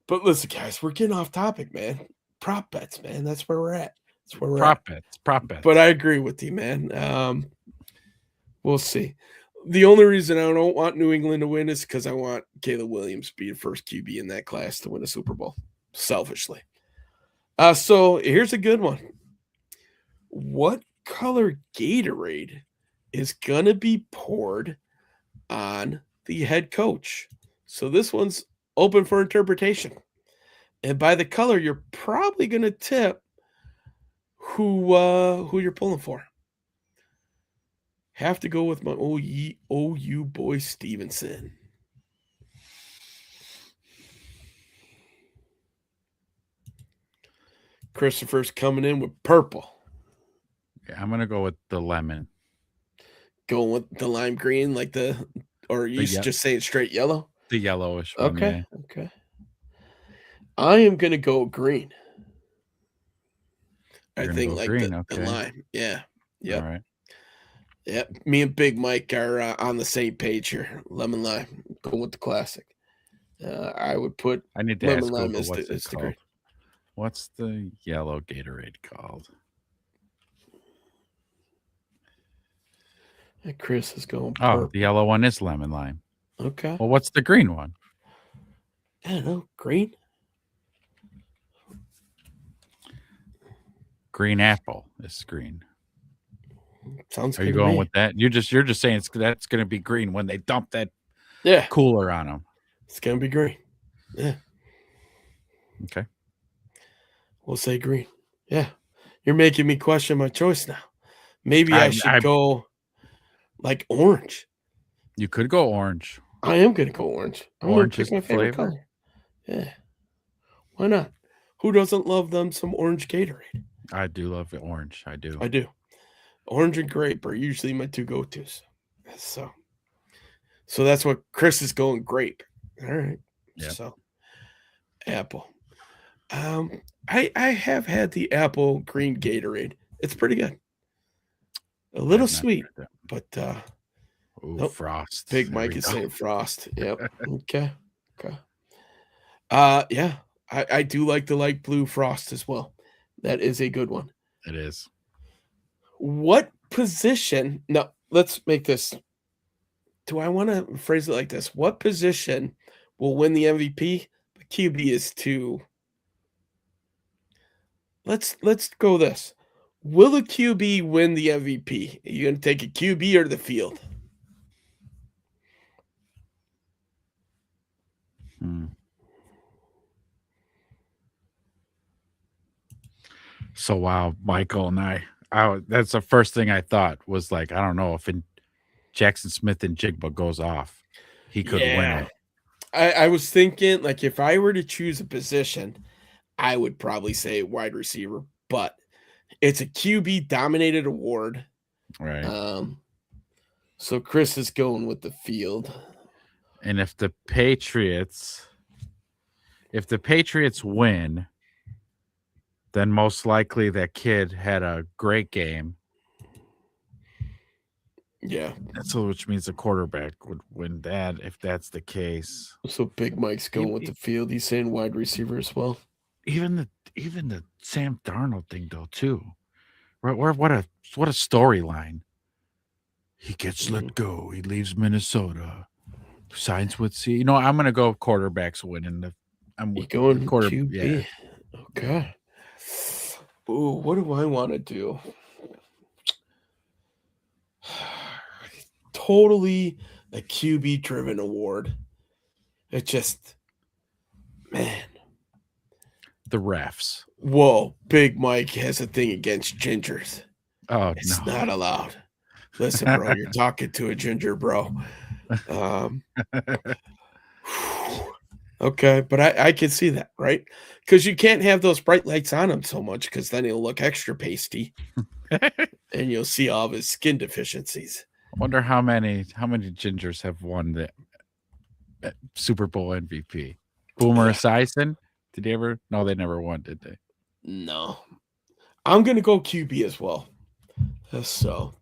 but listen, guys, we're getting off topic, man. Prop bets, man. That's where we're at. That's where we're Prop at. bets. Prop bets. But I agree with you, man. We'll see. The only reason I don't want New England to win is because I want Caleb Williams to be the first QB in that class to win a Super Bowl, selfishly. So here's a good one. What color Gatorade is going to be poured on the head coach? So this one's open for interpretation. And by the color, you're probably going to tip who you're pulling for. Have to go with my OU boy Stevenson. Christopher's coming in with purple. Yeah, I'm gonna go with the lemon. Going with the lime green, like or are you just saying straight yellow? The yellowish one. Okay, Yeah. okay. I am gonna go green. I think like green, the lime. Yeah. Yep. All right. Yep. Me and Big Mike are on the same page here. Lemon lime. Going with the classic. I would put I need to lemon ask lime Google as what's the it called. green. What's the yellow Gatorade called? And Chris is going purple. purple. The yellow one is lemon lime. Okay. Well, what's the green one? I don't know. Green? Green apple is green. Sounds Are good. you going with that? You're just saying that's going to be green when they dump that cooler on them. It's going to be green. Yeah. Okay. We'll say green. Yeah. You're making me question my choice now. Maybe I should go like orange. You could go orange. I am going to go orange. I'm going to pick my favorite color. Yeah. Why not? Who doesn't love them some orange Gatorade? I do love the orange. I do. Orange and grape are usually my two go-tos. So that's what Chris is going, grape. All right. Yep. So apple. I have had the apple green Gatorade. It's pretty good. A little sweet, but Frost. Big Mike is saying Frost. Yep. Okay. Yeah. I do like the light blue Frost as well. That is a good one. It is. What position? No, let's make this. Do I want to phrase it like this? What position will win the MVP? The QB is 2. Let's go this. Will a QB win the MVP? Are you going to take a QB or the field? So wow, Michael and I that's the first thing I thought was like, I don't know if Jackson Smith and Jigba goes off, he could win it. I was thinking, like, if I were to choose a position, I would probably say wide receiver, but it's a QB dominated award. Right. So Chris is going with the field. And if the Patriots win, then most likely that kid had a great game. Yeah. Which means the quarterback would win that if that's the case. So Big Mike's going with the field. He's saying wide receiver as well. Even the Sam Darnold thing though too. What a storyline. He gets let go. He leaves Minnesota. Signs with I'm gonna go quarterbacks winning I'm You with going quarter. QB? Yeah. Okay. Ooh, what do I want to do? Totally a QB driven award. It just, man. The refs. Whoa, Big Mike has a thing against gingers. Oh It's no. not allowed. Listen, bro, you're talking to a ginger, bro. Okay, but I can see that, right? Because you can't have those bright lights on him so much because then he'll look extra pasty and you'll see all of his skin deficiencies. I wonder how many gingers have won the Super Bowl MVP. Boomer Esiason? Did he ever? No, they never won, did they? No. I'm gonna go QB as well. So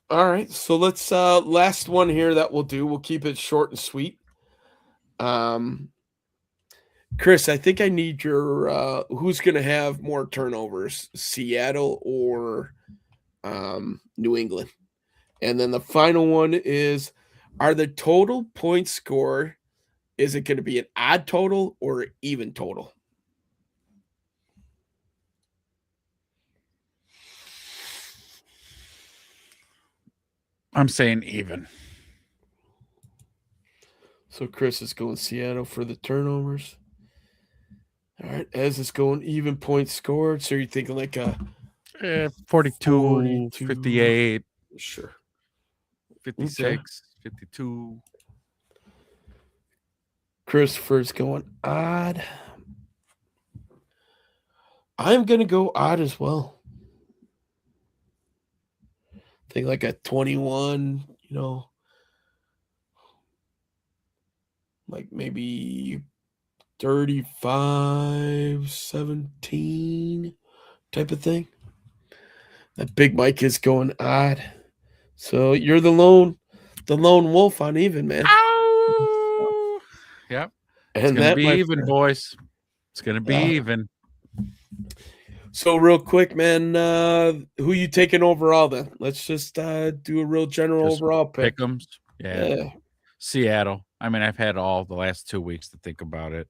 all right, so let's last one here that we'll do. We'll keep it short and sweet. Chris, I think I need your who's gonna have more turnovers, Seattle or New England? And then the final one is, are the total points score, is it going to be an odd total or even total? I'm saying even. So Chris is going Seattle for the turnovers. All right, Ez is going even points scored. So you're thinking like a 42, 42. 58, Sure. 56, 52. Christopher's going odd. I'm going to go odd as well. I think like a 21, like maybe 35-17 type of thing. That Big Mike is going odd. So you're the lone wolf on even, man. Ow! Yep. It's And going to that, be my even, friend. boys. It's going to be even. So real quick, man, who you taking overall then? Let's just do a real general Just overall pick. Pick'ems. Yeah. Seattle. I mean, I've had all the last 2 weeks to think about it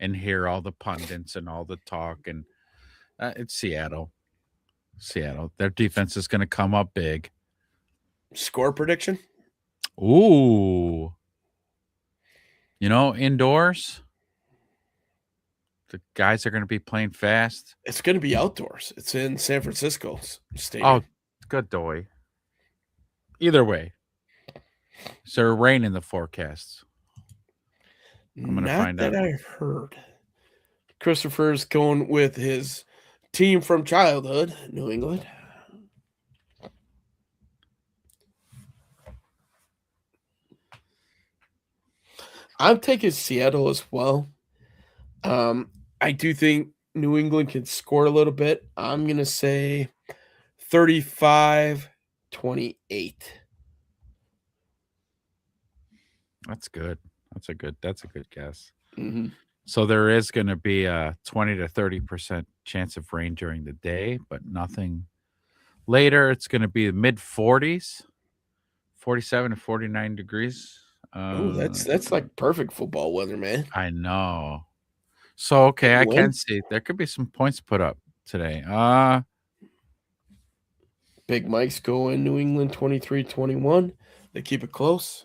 and hear all the pundits and all the talk, and it's Seattle. Seattle. Their defense is going to come up big. Score prediction? Ooh. Indoors, the guys are going to be playing fast. It's going to be outdoors. It's in San Francisco Stadium. Oh, good doy. Either way. Is there rain in the forecasts? I'm going to find out. Not that I've heard. Christopher's going with his team from childhood, New England. I'm taking Seattle as well. I do think New England can score a little bit. I'm going to say 35-28. That's good. That's a good guess. Mm-hmm. So there is going to be a 20 to 30% chance of rain during the day, but nothing later. It's going to be mid 40s, 47 to 49 degrees. Oh, that's like perfect football weather, man. I know. So, okay, I can see there could be some points put up today. Big Mike's going New England 23-21. They keep it close.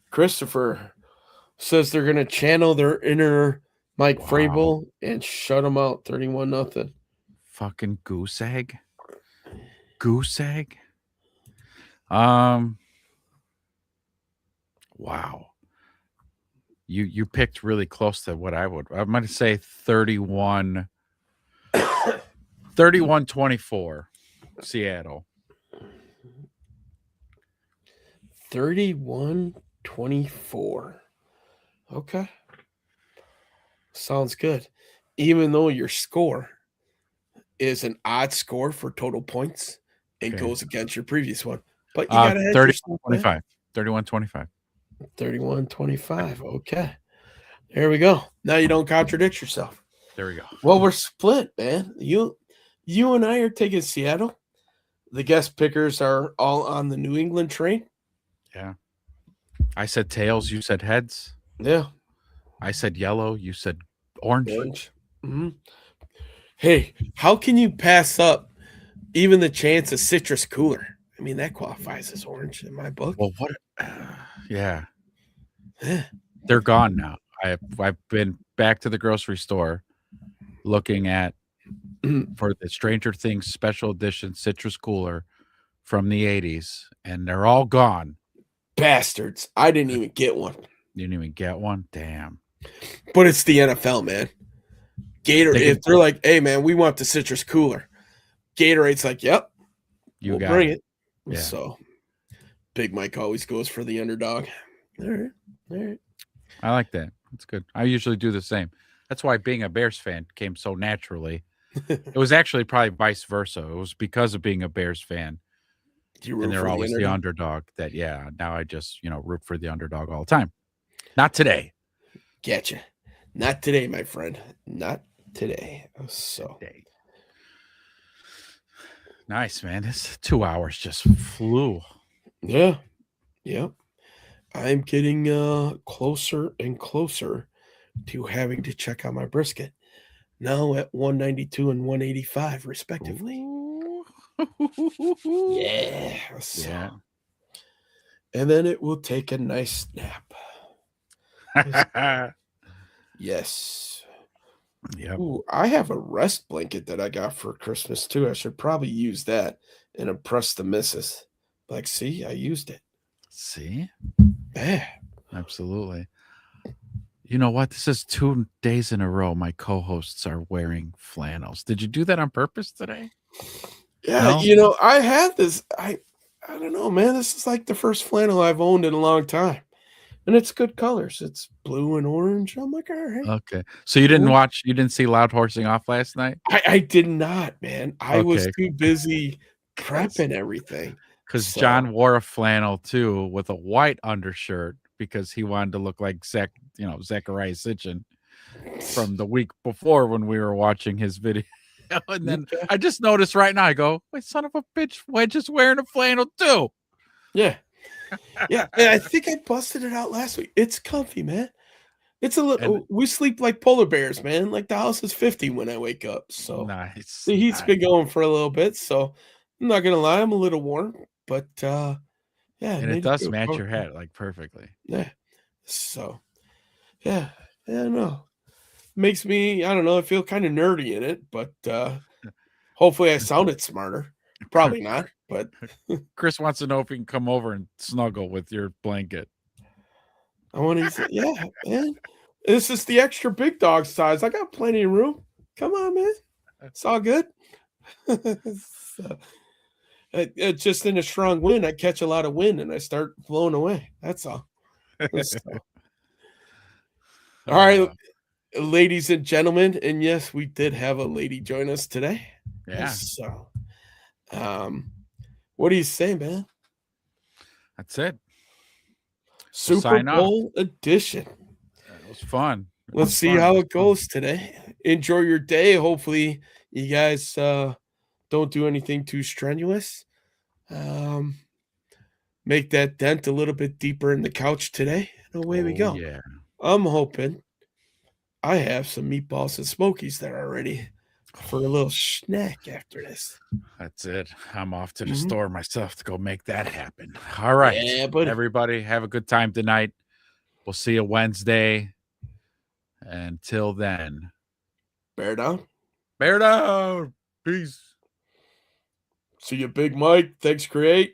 Christopher says they're going to channel their inner Mike Vrabel and shut them out 31-0. Fucking goose egg. Goose egg. Wow. You picked really close to what I would. I'm going to say 31-24 Seattle. 31-24. Okay. Sounds good. Even though your score is an odd score for total points and goes against your previous one. But you got to hedge yourself. 31-25. 31-25. 31-25. Okay. There we go. Now you don't contradict yourself. There we go. Well, we're split, man. You and I are taking Seattle. The guest pickers are all on the New England train. Yeah. I said tails. You said heads. Yeah, I said yellow. You said orange. orange. Hmm. Hey, how can you pass up even the chance of citrus cooler? I mean, that qualifies as orange in my book. Well, what? Yeah, Eh. they're gone now. I've been back to the grocery store looking at for the Stranger Things special edition citrus cooler from the 80s, and they're all gone. Bastards. I didn't even get one. You didn't even get one? Damn. But it's the NFL, man. Gator, They if can- they're like, hey, man, we want the citrus cooler, Gatorade's like, yep, You we'll got bring it. it. Yeah. So Big Mike always goes for the underdog. All right. All right. I like that. That's good. I usually do the same. That's why being a Bears fan came so naturally. It was actually probably vice versa. It was because of being a Bears fan, You and root they're for always the the underdog? underdog. That now I just root for the underdog all the time. Not today. Gotcha. Not today, my friend. Not today. So Nice, man. This 2 hours just flew. yeah. Yep. I'm getting closer and closer to having to check out my brisket. Now at 192 and 185, respectively. Ooh. Yeah. So, Yeah. and then it will take a nice nap. Yes. Yep. Ooh, I have a rest blanket that I got for Christmas too. I should probably use that and impress the missus. Like, see, I used it. See? Yeah. Absolutely. You know what? This is 2 days in a row my co-hosts are wearing flannels. Did you do that on purpose today? Yeah, No? I had this. I don't know, man. This is like the first flannel I've owned in a long time. And it's good colors. It's blue and orange. I'm like, all right. Okay. So you didn't see Loud Horsing Off last night? I did not, man. I was Okay. too busy prepping everything. Because So, John wore a flannel too with a white undershirt because he wanted to look like Zachariah Sitchin from the week before when we were watching his video. And then okay. I just noticed right now, I go, wait, son of a bitch, Wedge is wearing a flannel too. Yeah. Yeah. And I think I busted it out last week. It's comfy, man. It's a little, we sleep like polar bears, man. Like the house is 50 when I wake up. So Nice. the heat's been going for a little bit. So I'm not going to lie. I'm a little warm, but yeah. And it does match your hat like perfectly. Yeah. So yeah. Yeah, no. Makes me, I don't know, I feel kind of nerdy in it, but hopefully I sounded smarter. Probably not, but Chris wants to know if he can come over and snuggle with your blanket. I want to say, yeah, man. This is the extra big dog size. I got plenty of room. Come on, man. It's all good. So, it's just in a strong wind. I catch a lot of wind and I start blowing away. That's all. So, all right, ladies and gentlemen, and yes, we did have a lady join us today. Yeah. So, what do you say, man? That's it. Super sign off. Bowl edition. It was fun. Let's see how it goes today. Enjoy your day. Hopefully, you guys don't do anything too strenuous. Make that dent a little bit deeper in the couch today, and away we go. Yeah. I'm hoping I have some meatballs and smokies that are ready for a little snack after this. That's it. I'm off to the store myself to go make that happen. All right. Yeah, buddy. Everybody, have a good time tonight. We'll see you Wednesday. Until then, Bear down. bear down. Peace. See you, Big Mike. Thanks, Chris.